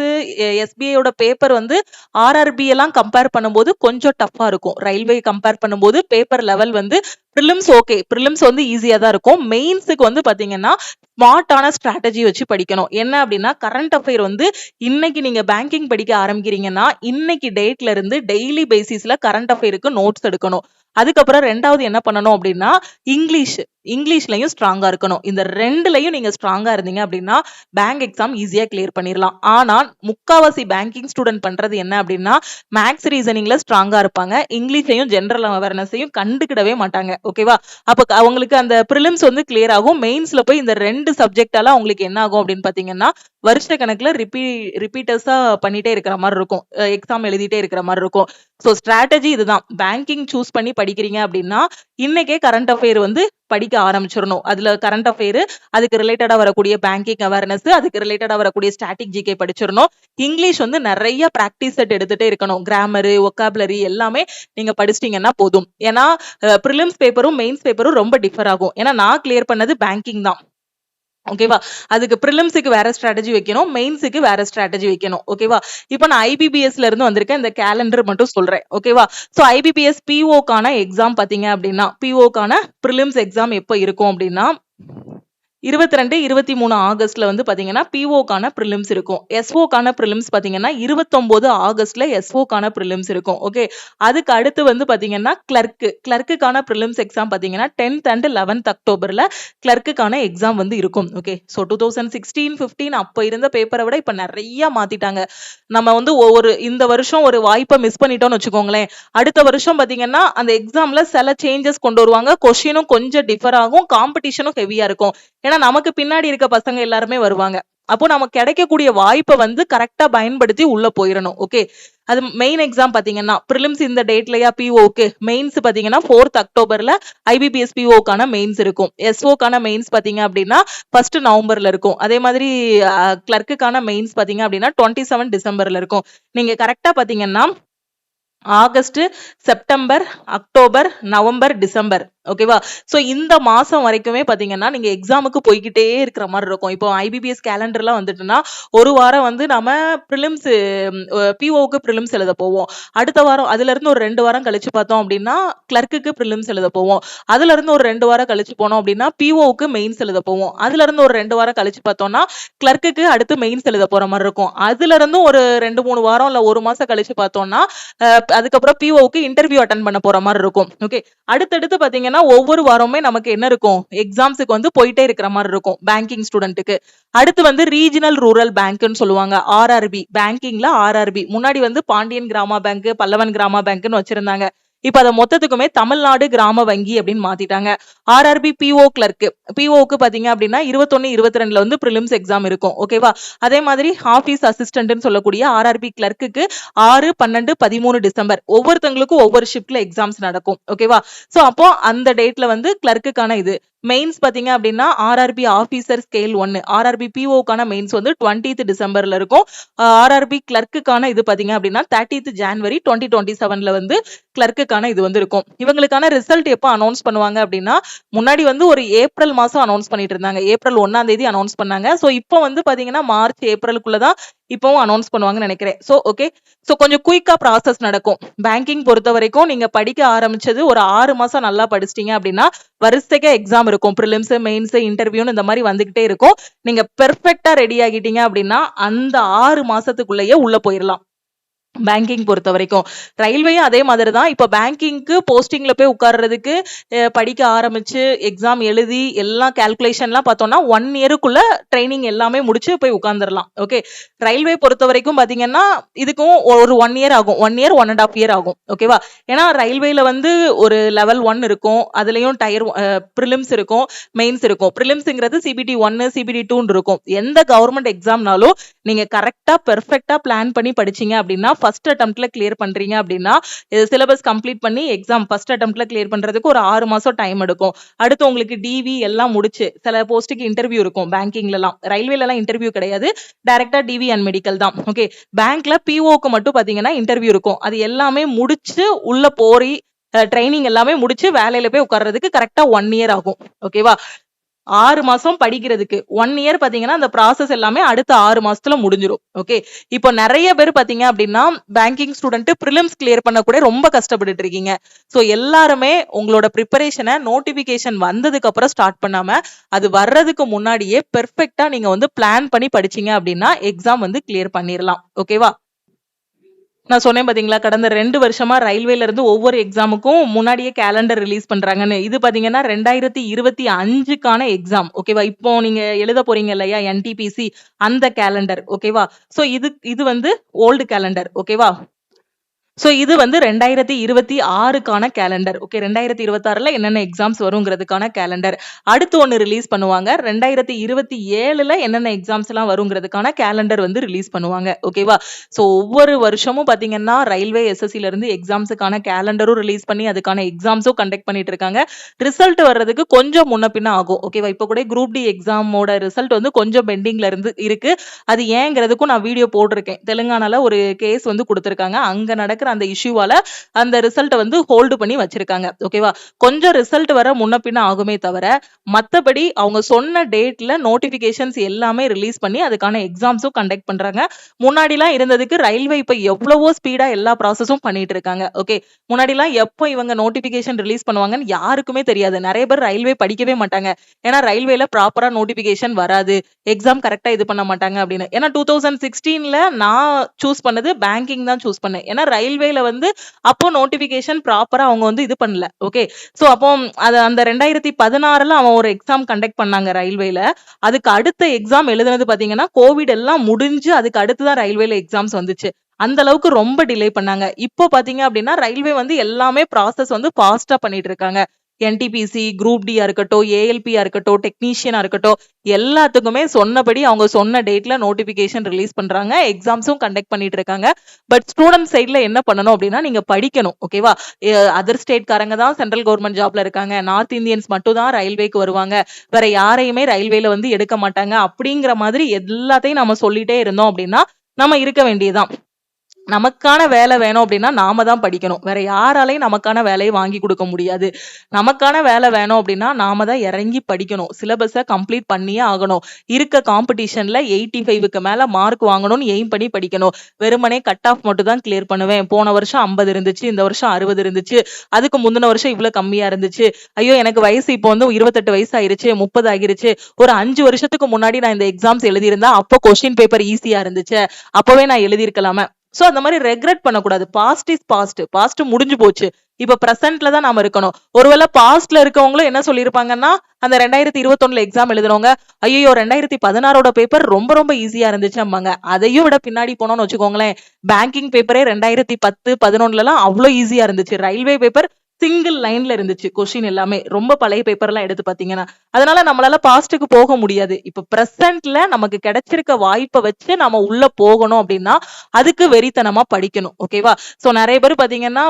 எஸ்பிஐயோட பேப்பர் வந்து ஆர்ஆர்பி எல்லாம் கம்பேர் பண்ணும்போது கொஞ்சம் டஃப்பா இருக்கும். ரயில்வே கம்பேர் பண்ணும்போது பேப்பர் லெவல் வந்து பிரிலிம்ஸ் ஓகே. பிரிலிம்ஸ் வந்து ஈஸியா தான் இருக்கும். மெயின்ஸுக்கு வந்து பாத்தீங்கன்னா ஸ்மார்ட்டான ஸ்ட்ராட்டஜி வச்சு படிக்கணும். என்ன அப்படின்னா கரண்ட் அஃபேர் வந்து இன்னைக்கு நீங்க பேங்கிங் படிக்க ஆரம்பிக்கிறீங்கன்னா இன்னைக்கு டேட்ல இருந்து டெய்லி பேசிஸ்ல கரண்ட் அஃபேருக்கு நோட்ஸ் எடுக்கணும். அதுக்கப்புறம் 2வது என்ன பண்ணணும் அப்படின்னா இங்கிலீஷ்லயும் ஸ்ட்ராங்கா இருக்கணும். இந்த 2லயும் நீங்க ஸ்ட்ராங்கா இருந்தீங்க அப்படின்னா பேங்க் எக்ஸாம் ஈஸியா கிளியர் பண்ணிடலாம். ஆனா முக்காவாசி பேங்கிங் ஸ்டூடெண்ட் பண்றது என்ன அப்படின்னா மேக்ஸ் ரீசனிங்ல ஸ்ட்ராங்கா இருப்பாங்க. இங்கிலீஷையும் ஜெனரல் அவேர்னஸையும் கண்டுக்கிடவே மாட்டாங்க. ஓகேவா? அப்ப அவங்களுக்கு அந்த பிரிலிம்ஸ் வந்து கிளியர் ஆகும். மெயின்ஸ்ல போய் இந்த 2 சப்ஜெக்டால அவங்களுக்கு என்ன ஆகும் அப்படின்னு பாத்தீங்கன்னா வருஷ கணக்குல ரிப்பீட்டர்ஸா பண்ணிட்டே இருக்கிற மாதிரி இருக்கும். எக்ஸாம் எழுதிட்டே இருக்கிற மாதிரி இருக்கும். சோ ஸ்ட்ராட்டஜி இதுதான். பேங்கிங் சூஸ் பண்ணி படிக்கிறீங்க அப்படின்னா இன்னைக்கே கரண்ட் அஃபேர் வந்து படிக்க ஆரம்பிச்சிடணும். அதுல கரண்ட் அஃபேர், அதுக்கு ரிலேட்டடா வரக்கூடிய பேங்கிங் அவேர்னஸ், அதுக்கு ரிலேட்டடா வரக்கூடிய ஸ்டாட்டிக் ஜிகே படிச்சிடணும். இங்கிலீஷ் வந்து நிறைய பிராக்டிஸ் செட் எடுத்துட்டே இருக்கணும். கிராமரு, ஒக்காபுலரி எல்லாமே நீங்க படிச்சிட்டீங்கன்னா போதும். ஏன்னா பிரிலிம்ஸ் பேப்பரும் மெயின்ஸ் பேப்பரும் ரொம்ப டிஃபர் ஆகும். ஏன்னா நான் கிளியர் பண்ணது பேங்கிங் தான். ஓகேவா? அதுக்கு பிரிலிம்ஸுக்கு வேற ஸ்ட்ராட்டஜி வைக்கணும், மெயின்ஸுக்கு வேற ஸ்ட்ராட்டஜி வைக்கணும். ஓகேவா? இப்போ நான் ஐபிபிஎஸ்ல இருந்து வந்திருக்கேன். இந்த கேலண்டர் மட்டும் சொல்றேன். ஓகேவா? சோ ஐபிபிஎஸ் பிஓக்கான எக்ஸாம் பாத்தீங்க அப்படின்னா பிஓக்கான பிரிலிம்ஸ் எக்ஸாம் எப்ப இருக்கும் அப்படின்னா 22, 23 ஆகஸ்ட்ல வந்து பாத்தீங்கன்னா பிஓக்கான பிரிலிம்ஸ் இருக்கும். எஸ்ஓக்கான பிரிலிம்ஸ் பாத்தீங்கன்னா 29 ஆகஸ்ட்ல எஸ்ஓக்கான பிரிலிம்ஸ் இருக்கும். ஓகே. அதுக்கு அடுத்து வந்து பாத்தீங்கன்னா கிளர்க்குக்கான பிரிலிம்ஸ் எக்ஸாம் பாத்தீங்கன்னா 10th and 11th அக்டோபர்ல கிளர்க்குக்கான எக்ஸாம் வந்து இருக்கும். ஓகே. சோ 2016, 15 அப்ப இருந்த பேப்பரை விட இப்ப நிறைய மாத்திட்டாங்க. நம்ம வந்து இந்த வருஷம் ஒரு வாய்ப்பை மிஸ் பண்ணிட்டோம்னு வச்சுக்கோங்களேன். அடுத்த வருஷம் பாத்தீங்கன்னா அந்த எக்ஸாம்ல சில சேஞ்சஸ் கொண்டு வருவாங்க. கொஸ்டினும் கொஞ்சம் டிஃபர் ஆகும். காம்படிஷனும் ஹெவியா இருக்கும். ஏன்னா நமக்கு பின்னாடி இருக்க பசங்க எல்லாருமே வருவாங்க. அப்போ நமக்கு கிடைக்கக்கூடிய வாய்ப்பை வந்து கரெக்டா பயன்படுத்தி உள்ள போயிடணும். ஓகே. அது மெயின் எக்ஸாம் பாத்தீங்கன்னா பிரிலிம்ஸ் இந்த டேட்லயா பிஓக்கு, மெயின்ஸ் பாத்தீங்கன்னா 4th அக்டோபர்ல ஐபிபிஎஸ் பிஓக்கான மெயின்ஸ் இருக்கும். எஸ்ஓக்கான மெயின்ஸ் பாத்தீங்க அப்படின்னா 1st நவம்பர்ல இருக்கும். அதே மாதிரி கிளர்க்குக்கான மெயின்ஸ் பாத்தீங்க அப்படின்னா 27 டிசம்பர்ல இருக்கும். நீங்க கரெக்டா பாத்தீங்கன்னா August, September, October, November, December. ஓகேவா? சோ இந்த மாசம் வரைக்குமே பாத்தீங்கன்னா நீங்க எக்ஸாமுக்கு போய்கிட்டே இருக்கிற மாதிரி இருக்கும். இப்போ ஐபிபிஎஸ் கேலண்டர்லாம் வந்துட்டுன்னா ஒரு வாரம் வந்து நம்ம பிரிலிம்ஸ் பிஓக்கு பிரிலிம்ஸ் எழுத போவோம். அடுத்த வாரம் அதுல இருந்து ஒரு 2 வாரம் கழிச்சு பார்த்தோம் அப்படின்னா கிளர்க்குக்கு பிரிலிம்ஸ் எழுத போவோம். அதுல இருந்து ஒரு 2 வாரம் கழிச்சு போனோம் அப்படின்னா பிஓக்கு மெயின்ஸ் எழுத போவோம். அதுல இருந்து ஒரு 2 வாரம் கழிச்சு பார்த்தோம்னா கிளர்க்குக்கு அடுத்து மெயின்ஸ் எழுத போற மாதிரி இருக்கும். அதுல இருந்து ஒரு 2-3 வாரம் இல்ல 1 மாசம் கழிச்சு பார்த்தோம்னா அதுக்கப்புறம் பிஓக்கு இன்டர்வியூ அட்டன் பண்ண போற மாதிரி இருக்கும். ஓகே. அடுத்தடுத்து பாத்தீங்கன்னா ஒவ்வொரு வாரமே நமக்கு என்ன இருக்கும், எக்ஸாம்ஸுக்கு வந்து போயிட்டே இருக்கிற மாதிரி இருக்கும் பேங்கிங் ஸ்டூடெண்ட்டுக்கு. அடுத்து வந்து ரீஜனல் ரூரல் பேங்க்னு சொல்லுவாங்க. ஆர்ஆர்பி பேங்கிங்ல ஆர்ஆர்பி முன்னாடி வந்து பாண்டியன் கிராம பேங்க், பல்லவன் கிராம பேங்க்னு வச்சிருந்தாங்க. இப்ப அதை மொத்தத்துக்குமே தமிழ்நாடு கிராம வங்கி அப்படின்னு மாத்திட்டாங்க. ஆர்ஆர்பி பிஓ கிளர்க்கு, பிஓக்கு பாத்தீங்க அப்படின்னா 21, 22ல வந்து பிரிலிம்ஸ் எக்ஸாம் இருக்கும். ஓகேவா? அதே மாதிரி ஆபீஸ் அசிஸ்டன்ட்னு சொல்லக்கூடிய ஆர்ஆர்பி கிளர்க்குக்கு 6, 12, 13 டிசம்பர் ஒவ்வொருத்தங்களுக்கும் ஒவ்வொரு ஷிப்ட்ல எக்ஸாம்ஸ் நடக்கும். ஓகேவா? சோ அப்போ அந்த டேட்ல வந்து கிளர்க்குக்கான இது மெயின்ஸ் பாத்தீங்க அப்படின்னா ஆர்ஆர்பி ஆபீசர் ஸ்கேல் 1, ஆர்ஆர்பி பிஓக்கான மெயின்ஸ் வந்து 20th டிசம்பர்ல இருக்கும். ஆர்ஆர்பி கிளர்க்குக்கான இது பாத்தீங்க அப்படின்னா 30th ஜனவரி 2027ல வந்து கிளர்க்குக்கான இது வந்து இருக்கும். இவங்களுக்கான ரிசல்ட் எப்போ அனௌன்ஸ் பண்ணுவாங்க அப்படின்னா முன்னாடி வந்து ஒரு ஏப்ரல் மாசம் அனௌன்ஸ் பண்ணிட்டு இருந்தாங்க. ஏப்ரல் 1ஆம் தேதி அனௌன்ஸ் பண்ணாங்க. சோ இப்போ வந்து பாத்தீங்கன்னா மார்ச், ஏப்ரலுக்குள்ளதான் இப்பவும் அனௌன்ஸ் பண்ணுவாங்கன்னு நினைக்கிறேன். So okay. சோ கொஞ்சம் குயிக்கா ப்ராசஸ் நடக்கும். பேங்கிங் பொறுத்த வரைக்கும் நீங்க படிக்க ஆரம்பிச்சது ஒரு 6 மாசம் நல்லா படிச்சிட்டீங்க அப்படின்னா வரிசைக்கு எக்ஸாம் இருக்கும். பிரிலிம்ஸ், மெயின்ஸ், இன்டர்வியூன்னு இந்த மாதிரி வந்துகிட்டே இருக்கும். நீங்க பெர்ஃபெக்ட்டா ரெடி ஆகிட்டீங்க அப்படின்னா அந்த 6 மாசத்துக்குள்ளேயே உள்ள போயிடலாம். பேங்கிங் பொறுத்த வரைக்கும் ரயில்வேயும் அதே மாதிரி தான். இப்போ பேங்கிங்க்கு போஸ்டிங்ல போய் உட்கார்றதுக்கு படிக்க ஆரம்பிச்சு எக்ஸாம் எழுதி எல்லா கால்குலேஷன்லாம் பார்த்தோம்னா 1 இயருக்குள்ள ட்ரைனிங் எல்லாமே முடிச்சு போய் உட்கார்ந்துடலாம். ஓகே. ரயில்வே பொறுத்த வரைக்கும் பாத்தீங்கன்னா இதுக்கும் ஒரு 1 இயர் ஆகும். 1 இயர் 1.5 இயர் ஆகும். ஓகேவா? ஏன்னா ரயில்வேல வந்து ஒரு லெவல் 1 இருக்கும். அதுலயும் டயர் பிரிலிம்ஸ் இருக்கும், மெயின்ஸ் இருக்கும். பிரிலிம்ஸ்ங்கிறது சிபிடி 1, சிபிடி 2 இருக்கும். எந்த கவர்மெண்ட் எக்ஸாம்னாலும் நீங்க கரெக்டா பெர்ஃபெக்ட்டா பிளான் பண்ணி படிச்சீங்க அப்படின்னா ஃபர்ஸ்ட் அட்டெம்ப்ட்ல கிளியர் பண்றீங்க அப்படின்னா சிலபஸ் கம்ப்ளீட் பண்ணி எக்ஸாம் ஃபர்ஸ்ட் அட்டெம்ப்ட்ல கிளியர் பண்றதுக்கு ஒரு 6 மாசம் டைம் எடுக்கும். அடுத்து உங்களுக்கு டிவி எல்லாம் முடிச்சு சில போஸ்ட்டுக்கு இன்டர்வியூ இருக்கும். பேங்கிங்ல எல்லாம், ரயில்வேல எல்லாம் இன்டர்வியூ கிடையாது, டைரக்டா டிவி அண்ட் மெடிக்கல் தான். ஓகே, பேங்க்ல பிஓக்கு மட்டும் பாத்தீங்கன்னா இன்டர்வியூ இருக்கும். அது எல்லாமே முடிச்சு உள்ள போய் ட்ரைனிங் எல்லாமே முடிச்சு வேலையில போய் உட்கார்றதுக்கு கரெக்டா 1 இயர் ஆகும். ஓகேவா, 6 மாசம் படிக்கிறதுக்கு 1 இயர் பாத்தீங்கன்னா அந்த ப்ராசஸ் எல்லாமே அடுத்த 6 மாசத்துல முடிஞ்சிரும். ஓகே, இப்போ நிறைய பேர் பாத்தீங்க அப்படின்னா பேங்கிங் ஸ்டூடெண்ட் பிரிலிம்ஸ் கிளியர் பண்ண கூட ரொம்ப கஷ்டப்பட்டுட்டு இருக்கீங்க. சோ எல்லாருமே உங்களோட ப்ரிப்பரேஷனை நோட்டிபிகேஷன் வந்ததுக்கு அப்புறம் ஸ்டார்ட் பண்ணாம அது வர்றதுக்கு முன்னாடியே பெர்ஃபெக்ட்டா நீங்க வந்து பிளான் பண்ணி படிச்சீங்க அப்படின்னா எக்ஸாம் வந்து கிளியர் பண்ணிடலாம். ஓகேவா, நான் சொன்னேன் பாத்தீங்களா, கடந்த 2 வருஷமா ரயில்வேல இருந்து ஒவ்வொரு எக்ஸாமுக்கும் முன்னாடியே கேலண்டர் ரிலீஸ் பண்றாங்கன்னு. இது பாத்தீங்கன்னா 2025க்கான எக்ஸாம். ஓகேவா, இப்போ நீங்க எழுத போறீங்க இல்லையா NTPC, அந்த கேலண்டர். ஓகேவா, சோ இது வந்து ஓல்டு கேலண்டர். ஓகேவா, சோ இது வந்து 2026க்கான கேலண்டர். ஓகே, 2026ல என்னென்ன எக்ஸாம்ஸ் வருங்கிறதுக்கான கேலண்டர். அடுத்து ஒன்னு ரிலீஸ் பண்ணுவாங்க 2027ல என்னென்ன எக்ஸாம்ஸ் எல்லாம் வருங்கிறதுக்கான கேலண்டர் வந்து ரிலீஸ் பண்ணுவாங்க. ஓகேவா, சோ ஒவ்வொரு வருஷமும் பாத்தீங்கன்னா ரயில்வே SSCல இருந்து எக்ஸாம்ஸுக்கான கேலண்டரும் ரிலீஸ் பண்ணி அதுக்கான எக்ஸாம்ஸும் கண்டக்ட் பண்ணிட்டு இருக்காங்க. ரிசல்ட் வர்றதுக்கு கொஞ்சம் முன்ன பின்ன ஆகும். ஓகேவா, இப்போ கூட குரூப் டி எக்ஸாமோட ரிசல்ட் வந்து கொஞ்சம் பெண்டிங்ல இருந்து இருக்கு. அது ஏங்கிறதுக்கும் நான் வீடியோ போட்டிருக்கேன். தெலுங்கானால ஒரு கேஸ் வந்து கொடுத்திருக்காங்க. அங்க நடக்கிற அந்த இஷ்யூவால அந்த ரிசல்ட் வந்து ஹோல்டு பண்ணி வச்சிருக்காங்க. ஓகேவா, கொஞ்சம் ரிசல்ட் வர முன்ன பின்ன ஆகுமே தவிர மத்தபடி அவங்க சொன்ன டேட்ல நோட்டிபிகேஷன்ஸ் எல்லாமே ரிலீஸ் பண்ணி அதுக்கான எக்ஸாம்ஸும் கண்டக்ட் பண்றாங்க. முன்னாடிலாம் இருந்ததுக்கு ரயில்வே இப்ப எவ்வளவோ ஸ்பீடா எல்லா ப்ராசஸும் பண்ணிட்டு இருக்காங்க. ஓகே, முன்னாடிலாம் எப்போ இவங்க நோட்டிபிகேஷன் ரிலீஸ் பண்ணுவாங்கன்னு யாருக்குமே தெரியாது. நிறைய பேர் ரயில்வே படிக்கவே மாட்டாங்க. ஏன்னா ரயில்வேல ப்ராப்பரா நோட்டிபிகேஷன் வராது, எக்ஸாம் கரெக்டா இது பண்ண மாட்டாங்க அப்படின்னு. ஏன்னா 2016ல நான் சூஸ் பண்ணது பேங்கிங் தான் சூஸ் பண்ணேன். ஏன்னா ரயில்வேல வந்து அப்போ நோட்டிபிகேஷன் ப்ராப்பரா அவங்க வந்து இது பண்ணல. ஓகே, சோ அப்போ அது அந்த 2016ல அவன் ஒரு எக்ஸாம் கண்டக்ட் பண்ணாங்க ரயில்வேல. அதுக்கு அடுத்த எக்ஸாம் எழுதுனது பாத்தீங்கன்னா கோவிட் எல்லாம் முடிஞ்சு அதுக்கு அடுத்துதான் ரயில்வேல எக்ஸாம்ஸ் வந்துச்சு. அந்த அளவுக்கு ரொம்ப டிலே பண்ணாங்க. இப்போ பாத்தீங்க அப்படின்னா ரயில்வே வந்து எல்லாமே ப்ராசஸ் வந்து ஃபாஸ்டா பண்ணிட்டு இருக்காங்க. NTPC, குரூப் டியா இருக்கட்டும், ALPயா இருக்கட்டும், டெக்னீஷியனா இருக்கட்டும், எல்லாத்துக்குமே சொன்னபடி அவங்க சொன்ன டேட்ல நோட்டிபிகேஷன் ரிலீஸ் பண்றாங்க. எக்ஸாம்ஸும் கண்டக்ட் பண்ணிட்டு இருக்காங்க. பட் ஸ்டூடெண்ட் சைட்ல என்ன பண்ணணும் அப்படின்னா நீங்க படிக்கணும். ஓகேவா, அதர் ஸ்டேட் காரங்க தான் சென்ட்ரல் கவர்மெண்ட் ஜாப்ல இருக்காங்க, நார்த் இந்தியன்ஸ் மட்டும் தான் ரயில்வேக்கு வருவாங்க, வேற யாரையுமே ரயில்வேல வந்து எடுக்க மாட்டாங்க அப்படிங்கிற மாதிரி எல்லாத்தையும் நம்ம சொல்லிட்டே இருந்தோம் அப்படின்னா நம்ம இருக்க வேண்டியதுதான். நமக்கான வேலை வேணும் அப்படின்னா நாம தான் படிக்கணும். வேற யாராலையும் நமக்கான வேலையை வாங்கி கொடுக்க முடியாது. நமக்கான வேலை வேணும் அப்படின்னா நாம தான் இறங்கி படிக்கணும். சிலபஸை கம்ப்ளீட் பண்ணியே ஆகணும். இருக்க காம்படிஷன்ல 85க்கு மேல மார்க் வாங்கணும்னு எய்ம் பண்ணி படிக்கணும். வெறுமனே கட் ஆஃப் மட்டும் தான் கிளியர் பண்ணுவேன், போன வருஷம் 50 இருந்துச்சு, இந்த வருஷம் 60 இருந்துச்சு, அதுக்கு முந்தின வருஷம் இவ்வளவு கம்மியா இருந்துச்சு, ஐயோ எனக்கு வயசு இப்போ வந்து 28 வயசு ஆயிருச்சு, 30 ஆகிருச்சு, ஒரு 5 வருஷத்துக்கு முன்னாடி நான் இந்த எக்ஸாம்ஸ் எழுதியிருந்தா அப்போ கொஸ்டின் பேப்பர் ஈஸியா இருந்துச்சு, அப்பவே நான் எழுதியிருக்கலாமே. சோ அந்த மாதிரி ரெக்ரெட் பண்ணக்கூடாது. பாஸ்ட் இஸ் பாஸ்ட், பாஸ்ட் முடிஞ்சு போச்சு. இப்ப பிரசன்ட்ல தான் நாம இருக்கணும். ஒருவேளை பாஸ்ட்ல இருக்கவங்களும் என்ன சொல்லியிருப்பாங்கன்னா அந்த 2021ல எக்ஸாம் எழுதுனவங்க ஐயோ 2016ஓட பேப்பர் ரொம்ப ரொம்ப ஈஸியா இருந்துச்சு அம்மாங்க. அதையும் விட பின்னாடி போனோம்னு வச்சுக்கோங்களேன், பேங்கிங் பேப்பரே 2010, 11ல எல்லாம் அவ்வளவு ஈஸியா இருந்துச்சு. ரயில்வே பேப்பர் சிங்கிள் லைன்ல இருந்துச்சு கொஸ்டின் எல்லாமே, ரொம்ப பழைய பேப்பர் எல்லாம் எடுத்து பாத்தீங்கன்னா. அதனால நம்மளால பாஸ்டுக்கு போக முடியாது. இப்ப பிரசன்ட்ல நமக்கு கிடைச்சிருக்க வாய்ப்பை வச்சு நம்ம உள்ள போகணும் அப்படின்னா அதுக்கு வெறித்தனமா படிக்கணும். ஓகேவா, சோ நிறைய பேர் பாத்தீங்கன்னா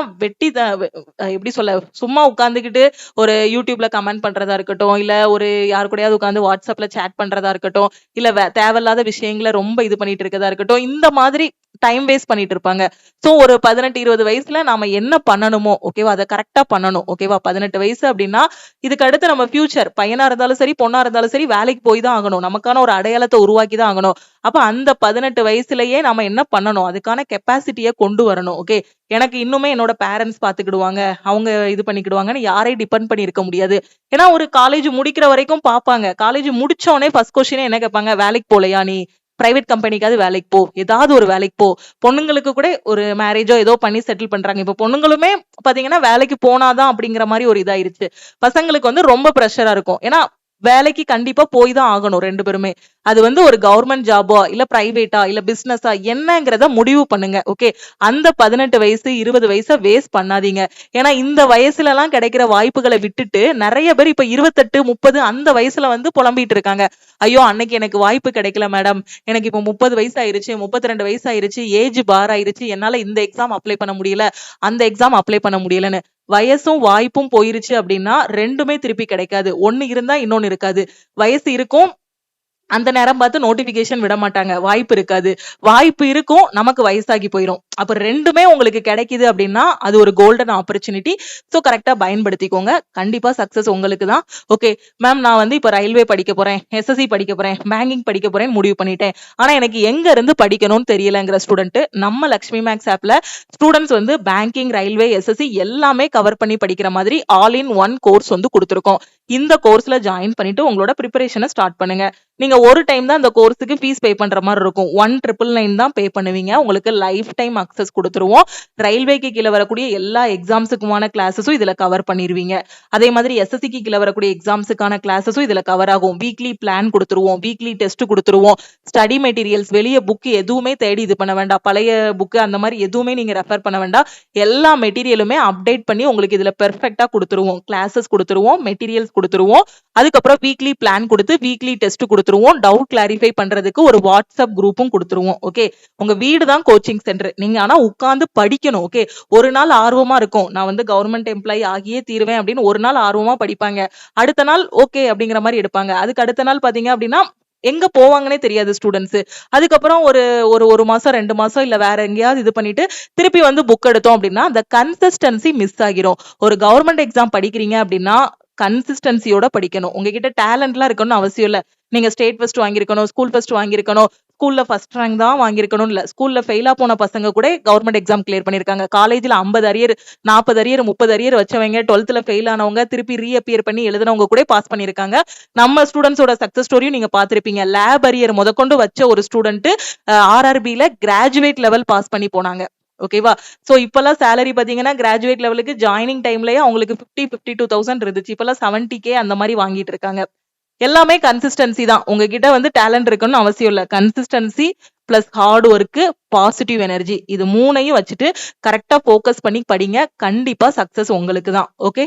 எப்படி சொல்ல, சும்மா உட்கார்ந்துகிட்டு ஒரு யூடியூப்ல கமெண்ட் பண்றதா இருக்கட்டும், இல்ல ஒரு யாரு கூடயாவது உட்கார்ந்து வாட்ஸ்அப்ல சேட் பண்றதா இருக்கட்டும், இல்ல தேவையில்லாத விஷயங்களை ரொம்ப இது பண்ணிட்டு இருக்கதா இருக்கட்டும், இந்த மாதிரி டைம் வேஸ்ட் பண்ணிட்டு இருப்பாங்க. சோ ஒரு 18, 20 வயசுல நாம என்ன பண்ணணுமோ ஓகேவா அதை கரெக்டா பண்ணணும். ஓகேவா, 18 வயசு அப்படின்னா இதுக்கு அடுத்து நம்ம ஃபியூச்சர், பையனா இருந்தாலும் சரி பொண்ணா இருந்தாலும் சரி வேலைக்கு போய் தான் ஆகணும், நமக்கான ஒரு அடையாளத்தை உருவாக்கி தான் ஆகணும். அப்ப அந்த 18 வயசுலயே நாம என்ன பண்ணணும், அதுக்கான கெப்பாசிட்டியை கொண்டு வரணும். ஓகே, எனக்கு இன்னுமே என்னோட பேரண்ட்ஸ் பாத்துக்கிடுவாங்க, அவங்க இது பண்ணிக்கிடுவாங்கன்னு யாரையும் டிபெண்ட் பண்ணி இருக்க முடியாது. ஏன்னா ஒரு காலேஜ் முடிக்கிற வரைக்கும் பாப்பாங்க, காலேஜ் முடிச்சோடனே ஃபர்ஸ்ட் கொஸ்டினே என்ன கேட்பாங்க, வேலைக்கு போலையா நீ, பிரைவேட் கம்பெனிக்காவது வேலைக்கு போ, ஏதாவது ஒரு வேலைக்கு போ. பொண்ணுங்களுக்கு கூட ஒரு மேரேஜோ ஏதோ பண்ணி செட்டில் பண்றாங்க. இப்ப பொண்ணுங்களுமே பாத்தீங்கன்னா வேலைக்கு போனாதான் அப்படிங்கிற மாதிரி ஒரு இதாயிருச்சு. பசங்களுக்கு வந்து ரொம்ப ப்ரெஷரா இருக்கும். ஏன்னா வேலைக்கு கண்டிப்பா போய் தான் ஆகணும் 2 பேருமே. அது வந்து ஒரு கவர்ன்மெண்ட் ஜாபா, இல்ல பிரைவேட்டா, இல்ல பிசினஸா என்னங்கிறத முடிவு பண்ணுங்க. ஓகே. அந்த 18 வயசு, 20 வயச வேஸ்ட் பண்ணாதீங்க. ஏன்னா இந்த வயசுலலாம் கிடைக்கிற வாய்ப்புகள விட்டுட்டு நெறைய பேர் இப்ப 28, 30 அந்த வயசுல வந்து புலம்பிட்டு இருக்காங்க. ஐயோ! அன்னைக்கு எனக்கு வாய்ப்பு கிடைக்கல மேடம். எனக்கு இப்ப 30 வயசு ஆயிருச்சு, 32 வயசு ஆயிருச்சு, ஏஜ் பார் ஆயிருச்சு. என்னால இந்த எக்ஸாம் அப்ளை பண்ண முடியல, அந்த எக்ஸாம் அப்ளை பண்ண முடியலன்னு. வயசும் வாய்ப்பும் போயிருச்சு அப்படின்னா 2மே திருப்பி கிடைக்காது. ஒண்ணு இருந்தா இன்னொன்னு இருக்காது. வயசு இருக்கும். அந்த நேரம் பார்த்து நோட்டிபிகேஷன் விட மாட்டாங்க. வாய்ப்பு இருக்காது. வாய்ப்பு இருக்கும். நமக்கு வயசாகி போயிரும். அப்ப 2மே உங்களுக்கு கிடைக்குது அப்படின்னா, அது ஒரு கோல்டன் ஆப்பர்ச்சுனிட்டி. சோ கரெக்ட்டா பயன்படுத்திக்கோங்க. கண்டிப்பா சக்சஸ் உங்களுக்கு தான். ஓகே. மேம் நான் வந்து இப்ப ரயில்வே படிக்க போறேன், எஸ்எஸ்சி படிக்க போறேன், பேங்கிங் படிக்க போறேன்னு முடிவு பண்ணிட்டேன். ஆனா எனக்கு எங்க இருந்து படிக்கணும்னு தெரியலங்கிற ஸ்டூடெண்ட் நம்ம லக்ஷ்மி மேக்ஸ் ஆப்ல ஸ்டூடெண்ட்ஸ் வந்து பேங்கிங், ரயில்வே, எஸ்எஸ்சி எல்லாமே கவர் பண்ணி படிக்கிற மாதிரி ஆல் இன் ஒன் கோர்ஸ் வந்து குடுத்துருக்கோம். இந்த கோர்ஸ்ல ஜாயின் பண்ணிட்டு உங்களோட பிரிப்பரேஷனை ஸ்டார்ட் பண்ணுங்க. நீங்க ஒரு டைம் தான் அந்த கோர்ஸுக்கு ஃபீஸ் பே பண்ற மாதிரி இருக்கும். 1999 தான் பே பண்ணுவீங்க. உங்களுக்கு லைஃப் டைம் அக்சஸ் கொடுத்துருவோம். ரயில்வேக்கு கீழே வரக்கூடிய எல்லா எக்ஸாம்ஸுக்குமான கிளாஸஸும் இதுல கவர் பண்ணிருவீங்க. அதே மாதிரி எஸ்எஸ்சிக்கு கீழே வரக்கூடிய எக்ஸாம்ஸுக்கான கிளாஸஸும் இதுல கவர் ஆகும். வீக்லி பிளான் கொடுத்துருவோம், வீக்லி டெஸ்ட் கொடுத்துருவோம். ஸ்டடி மெட்டீரியல்ஸ் வெளிய புக் எதுவுமே தேடி இது பண்ண வேண்டாம். பழைய புக் அந்த மாதிரி எதுவுமே நீங்க ரெஃபர் பண்ண வேண்டாம். எல்லா மெட்டீரியலுமே அப்டேட் பண்ணி உங்களுக்கு இதுல பெர்ஃபெக்ட்டா கொடுத்துருவோம். கிளாஸஸ் கொடுத்துருவோம், மெட்டீரியல்ஸ் கொடுத்துருவோம். அதுக்கப்புறம் வீக்லி பிளான் கொடுத்து வீக்லி டெஸ்ட் கொடுத்துருவோம். டவுட் கிளாரிஃபை பண்றதுக்கு ஒரு வாட்ஸ்அப் குரூப்பும் கொடுத்துருவோம். ஓகே. உங்க வீடு தான் கோச்சிங் சென்டர். நீங்க ஆனா உட்கார்ந்து படிக்கணும். ஓகே. ஒரு நாள் ஆர்வமா இருக்கும். நான் வந்து கவர்மெண்ட் எம்ப்ளாயி ஆகியே தீருவேன் அப்படின்னு ஒரு நாள் ஆர்வமா படிப்பாங்க. அடுத்த நாள் ஓகே அப்படிங்கிற மாதிரி எடுப்பாங்க. அதுக்கு அடுத்த நாள் பாத்தீங்க அப்படின்னா எங்க போவாங்கன்னே தெரியாது ஸ்டூடெண்ட்ஸ். அதுக்கப்புறம் ஒரு ஒரு ஒரு மாசம் 2 மாசம் இல்ல வேற எங்கேயாவது இது பண்ணிட்டு திருப்பி வந்து புக் எடுத்தோம் அப்படின்னா அந்த கன்சிஸ்டன்சி மிஸ் ஆகிரும். ஒரு கவர்மெண்ட் எக்ஸாம் படிக்கிறீங்க அப்படின்னா கன்சிஸ்டன்சியோட படிக்கணும். உங்ககிட்ட டேலண்ட்லாம் இருக்கணும்னு அவசியம் இல்ல. நீங்க ஸ்டேட் ஃபர்ஸ்ட் வாங்கியிருக்கணும், ஸ்கூல் ஃபர்ஸ்ட் வாங்கியிருக்கணும், ஸ்கூல்ல ஃபர்ஸ்ட் ரேங்க் தான் வாங்கியிருக்கணும் இல்ல. ஸ்கூல்ல ஃபெயிலா போன பசங்க கூட கவர்மெண்ட் எக்ஸாம் கிளியர் பண்ணிருக்காங்க. காலேஜ்ல 50 அரியர், 40 அரியர், 30 அரியர் வச்சவங்க, 12th ஃபெயில் ஆனவங்க, திருப்பி ரீஅப்பியர் பண்ணி எழுதினவங்க கூட பாஸ் பண்ணிருக்காங்க. நம்ம ஸ்டூடெண்ட்ஸோட சக்சஸ் ஸ்டோரியும் நீங்க பாத்திருப்பீங்க. லேப் அரியர் முதற்கொண்டு வச்ச ஒரு ஸ்டூடெண்ட் ஆர்ஆர்பில கிராஜுவேட் லெவல் பாஸ் பண்ணி போனாங்க. ஓகேவா? சோ இப்பெல்லாம் சேலரி பாத்தீங்கன்னா கிராஜுவேட் லெவலுக்கு ஜாயினிங் டைம்லயே அவங்களுக்கு 52,000 இருந்துச்சு. இப்பெல்லாம் 70K அந்த மாதிரி வாங்கிட்டு இருக்காங்க. எல்லாமே கன்சிஸ்டன்சி தான். உங்ககிட்ட வந்து டேலண்ட் இருக்குன்னு அவசியம் இல்ல. Consistency plus hard work, positive energy இது 3ஐயும் வச்சுட்டு கரெக்டா போக்கஸ் பண்ணி படிங்க. கண்டிப்பா சக்சஸ் உங்களுக்கு தான். ஓகே.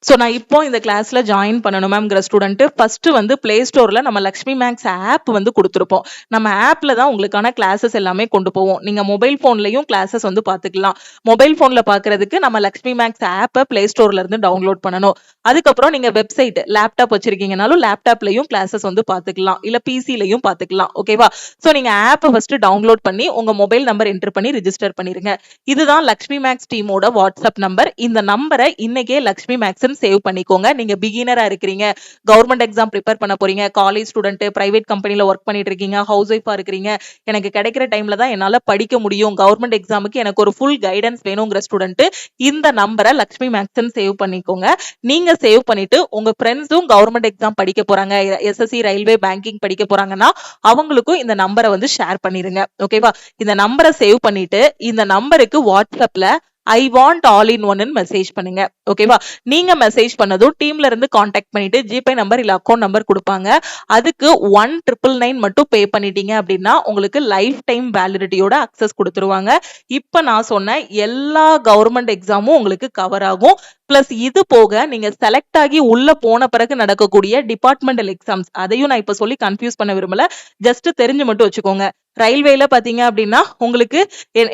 சோ நான் இப்போ இந்த கிளாஸ்ல ஜாயின் பண்ணணும் மேம்ங்கிற ஸ்டூடெண்ட் ஃபர்ஸ்ட் வந்து பிளே ஸ்டோர்ல நம்ம லக்ஷ்மி மேக்ஸ் ஆப் வந்து கொடுத்துருப்போம். நம்ம ஆப்ல தான் உங்களுக்கான கிளாஸஸ் எல்லாமே கொண்டு போவோம். நீங்க மொபைல் போன்லயும் கிளாஸஸ் வந்து பாத்துக்கலாம். மொபைல் போன்ல பாக்குறதுக்கு நம்ம லக்ஷ்மி மேக்ஸ் ஆப்பை பிளே ஸ்டோர்ல இருந்து டவுன்லோட் பண்ணணும். அதுக்கப்புறம் நீங்க வெப்சைட் லேப்டாப் வச்சிருக்கீங்கனாலும் லேப்டாப்லயும் கிளாஸஸ் வந்து பாத்துக்கலாம். இல்ல பிசிலையும் பாத்துக்கலாம். ஓகேவா? சோ நீங்க ஆப்பை ஃபர்ஸ்ட் டவுன்லோட் பண்ணி உங்க மொபைல் நம்பர் என்டர் பண்ணி ரிஜிஸ்டர் பண்ணிருங்க. இதுதான் லக்ஷ்மி மேக்ஸ் டீமோட வாட்ஸ்அப் நம்பர். இந்த நம்பரை இன்னைக்கே லக்ஷ்மி மேக்ஸ் சேவ் பண்ணிக்கோங்க. நீங்க பிகினரா இருக்கிறீங்க, கவர்மெண்ட் எக்ஸாம் ப்ரிப்பேர் பண்ண போறீங்க, காலேஜ் ஸ்டூடெண்ட், பிரைவேட் கம்பெனில ஒர்க் பண்ணிட்டு இருக்கீங்க, ஹவுஸ் ஒய்ஃபா இருக்கிறீங்க, எனக்கு கிடைக்கிற டைம்ல தான் என்னால படிக்க முடியும், கவர்மெண்ட் எக்ஸாமுக்கு எனக்கு ஒரு ஃபுல் கைடன்ஸ் வேணுங்கிற ஸ்டூடெண்ட் இந்த நம்பரை லக்ஷ்மி மேக்ஸ் சேவ் பண்ணிக்கோங்க. நீங்க சேவ் பண்ணிட்டு உங்க ஃப்ரெண்ட்ஸும் கவர்மெண்ட் எக்ஸாம் படிக்க போறாங்க, எஸ்எஸ்சி, ரயில்வே, பேங்கிங் படிக்க போறாங்கன்னா அவங்களுக்கும் இந்த நம்பரை வந்து ஷேர் பண்ணிருங்க. ஓகேவா? இந்த நம்பரை சேவ் பண்ணிட்டு இந்த நம்பருக்கு வாட்ஸ்அப்ல ஐ வாண்ட் ஆல் இன் ஒன்னு மெசேஜ் பண்ணுங்க. ஓகேவா? நீங்க மெசேஜ் பண்ணதும் டீம்ல இருந்து கான்டாக்ட் பண்ணிட்டு ஜிபே நம்பர் இல்ல அக்கௌண்ட் நம்பர் கொடுப்பாங்க. அதுக்கு 1999 மட்டும் பே பண்ணிட்டீங்க அப்படின்னா உங்களுக்கு லைஃப் டைம் வேலிடிட்டியோட அக்சஸ் கொடுத்துருவாங்க. இப்ப நான் சொன்ன எல்லா கவர்மெண்ட் எக்ஸாமும் உங்களுக்கு கவர் ஆகும். பிளஸ் இது போக நீங்க செலக்ட் ஆகி உள்ள போன பிறகு நடக்கக்கூடிய டிபார்ட்மெண்டல் எக்ஸாம்ஸ் அதையும் நான் இப்ப சொல்லி கன்ஃபியூஸ் பண்ண விரும்பல. ஜஸ்ட் தெரிஞ்சு மட்டும் வச்சுக்கோங்க. ரயில்வேல பாத்தீங்க அப்படின்னா உங்களுக்கு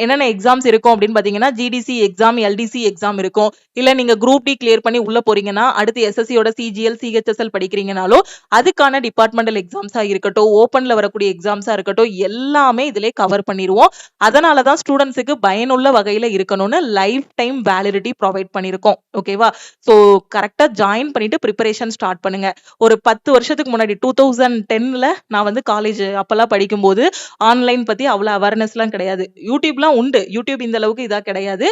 என்னென்ன எக்ஸாம்ஸ் இருக்கும் அப்படின்னு பாத்தீங்கன்னா ஜிடிசி எக்ஸாம், எல்டிசி எக்ஸாம் இருக்கும். இல்ல நீங்க குரூப் டி கிளியர் பண்ணி உள்ள போறீங்கன்னா அடுத்து எஸ்எஸ்சியோட சிஜிஎல், சிஹெச்எஸ்எல் படிக்கிறீங்கனாலும் அதுக்கான டிபார்ட்மெண்டல் எக்ஸாம்ஸா இருக்கட்டும், ஓப்பன்ல வரக்கூடிய எக்ஸாம்ஸா இருக்கட்டும், எல்லாமே இதுல கவர் பண்ணிடுவோம். அதனாலதான் ஸ்டூடெண்ட்ஸுக்கு பயனுள்ள வகையில இருக்கணும்னு லைஃப் டைம் வேலிடிட்டி ப்ரொவைட் பண்ணிருக்கோம். ஓகேவா? சோ கரெக்டா ஜாயின் பண்ணிட்டு ப்ரிப்பரேஷன் ஸ்டார்ட் பண்ணுங்க. ஒரு 10 வருஷத்துக்கு முன்னாடி 2010ல நான் வந்து காலேஜ் அப்பெல்லாம் படிக்கும்போது ஆன்லைன் பத்தி அவ்வளவு அவேர்னஸ் எல்லாம் கிடையாது. யூடியூப்லாம் உண்டு. யூடியூப் இந்த அளவுக்கு இதா கிடையாது.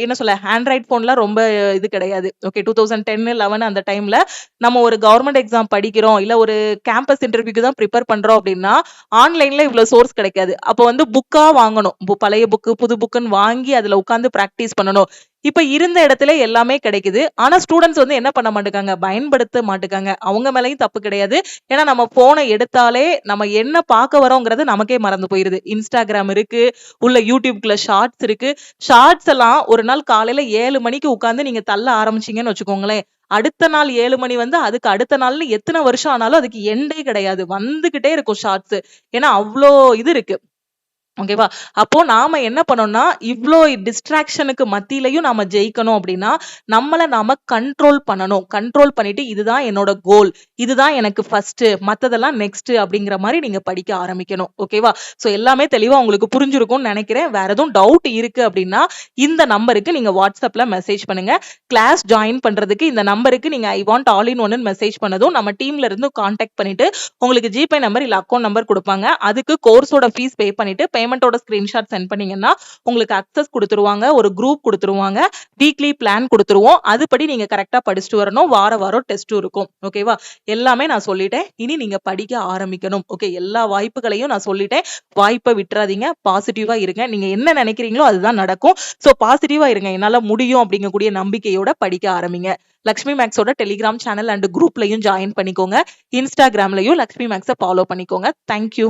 என்ன சொல்ல, ஆண்ட்ராய்ட் போன்லாம் ரொம்ப இது கிடையாது. ஓகே. 2010, 11 அந்த டைம்ல நம்ம ஒரு கவர்மெண்ட் எக்ஸாம் படிக்கிறோம், இல்ல ஒரு கேம்பஸ் இன்டர்வியூக்கு தான் ப்ரிப்பேர் பண்றோம் அப்படின்னா ஆன்லைன்ல இவ்வளவு சோர்ஸ் கிடைக்காது. அப்போ வந்து புக்கா வாங்கணும். பழைய புக்கு, புது புக்குன்னு வாங்கி அதுல உட்காந்து பிராக்டிஸ் பண்ணணும். இப்ப இருந்த இடத்துல எல்லாமே கிடைக்குது. ஆனா ஸ்டூடெண்ட்ஸ் வந்து என்ன பண்ண மாட்டேங்காங்க, பயன்படுத்த மாட்டேங்காங்க. அவங்க மேலயும் தப்பு கிடையாது. ஏன்னா நம்ம போனை எடுத்தாலே நம்ம என்ன பார்க்க வரோங்கிறது நமக்கே மறந்து போயிருது. இன்ஸ்டாகிராம் இருக்கு, உள்ள யூடியூப்குள்ள ஷார்ட்ஸ் இருக்கு. ஷார்ட்ஸ் எல்லாம் ஒரு நாள் காலையில 7 மணிக்கு உட்கார்ந்து நீங்க தள்ள ஆரம்பிச்சீங்கன்னு வச்சுக்கோங்களேன், அடுத்த நாள் 7 மணி வந்து அதுக்கு அடுத்த நாள்னு எத்தனை வருஷம் ஆனாலும் அதுக்கு எண்டே கிடையாது. வந்துகிட்டே இருக்கும் ஷார்ட்ஸ். ஏன்னா அவ்ளோ இது இருக்கு. ஓகேவா? அப்போ நாம என்ன பண்ணோம்னா, இவ்ளோ டிஸ்ட்ராக்ஷனுக்கு மத்தியிலயும் நாம ஜெயிக்கணும் அப்படின்னா, நம்மள நாம கண்ட்ரோல் பண்ணணும். கண்ட்ரோல் பண்ணிட்டு இதுதான் என்னோட கோல். இதுதான் எனக்கு ஃபர்ஸ்ட். மத்ததெல்லாம் நெக்ஸ்ட் அப்படிங்கிற மாரி நீங்க படிக்க ஆரம்பிக்கணும். ஓகேவா? சோ எல்லாமே தெளிவா உங்களுக்கு புரிஞ்சிருக்கும்னு நினைக்கிறேன். வேற எதுவும் டவுட் இருக்கு அப்படின்னா, இந்த நம்பருக்கு நீங்க WhatsAppல மெசேஜ் பண்ணுங்க. கிளாஸ் ஜாயின் பண்றதுக்கு இந்த நம்பருக்கு நீங்க ஐ வாண்ட் ஆல் இன் ஒன்னு மெசேஜ் பண்ணதும் நம்ம டீம்ல இருந்து கான்டாக்ட் பண்ணிட்டு உங்களுக்கு ஜிபே நம்பர் இல்ல அக்கவுண்ட் நம்பர் கொடுப்பாங்க. அதுக்கு கோர்ஸோட ஃபீஸ் பே பண்ணிட்டு பேமெண்டோட ஸ்கிரீன்ஷாட் சென்ட் பண்ணீங்கன்னா உங்களுக்கு அக்சஸ் கொடுத்துருவாங்க. ஒரு குரூப் கொடுத்துருவாங்க. வீக்லி பிளான் கொடுத்துருவோம். அதுபடி நீங்க கரெக்டா படிச்சுட்டு வரணும். வாரம் டெஸ்டும் இருக்கும். ஓகேவா? எல்லாமே நான் சொல்லிட்டேன். இனி நீங்க படிக்க ஆரம்பிக்கணும். ஓகே, எல்லா வாய்ப்புகளையும் நான் சொல்லிட்டேன். வாய்ப்பை விட்டுறாதீங்க. பாசிட்டிவா இருங்க. நீங்க என்ன நினைக்கிறீங்களோ அதுதான் நடக்கும். சோ பாசிட்டிவா இருங்க. என்னால முடியும் அப்படிங்கக்கூடிய நம்பிக்கையோட படிக்க ஆரம்பிங்க. லக்ஷ்மி மேக்ஸோட டெலிகிராம் சேனல் அண்ட் குரூப்லயும் ஜாயின் பண்ணிக்கோங்க. இன்ஸ்டாகிராம்லயும் லக்ஷ்மி மேக்ஸை ஃபாலோ பண்ணிக்கோங்க. தேங்க்யூ.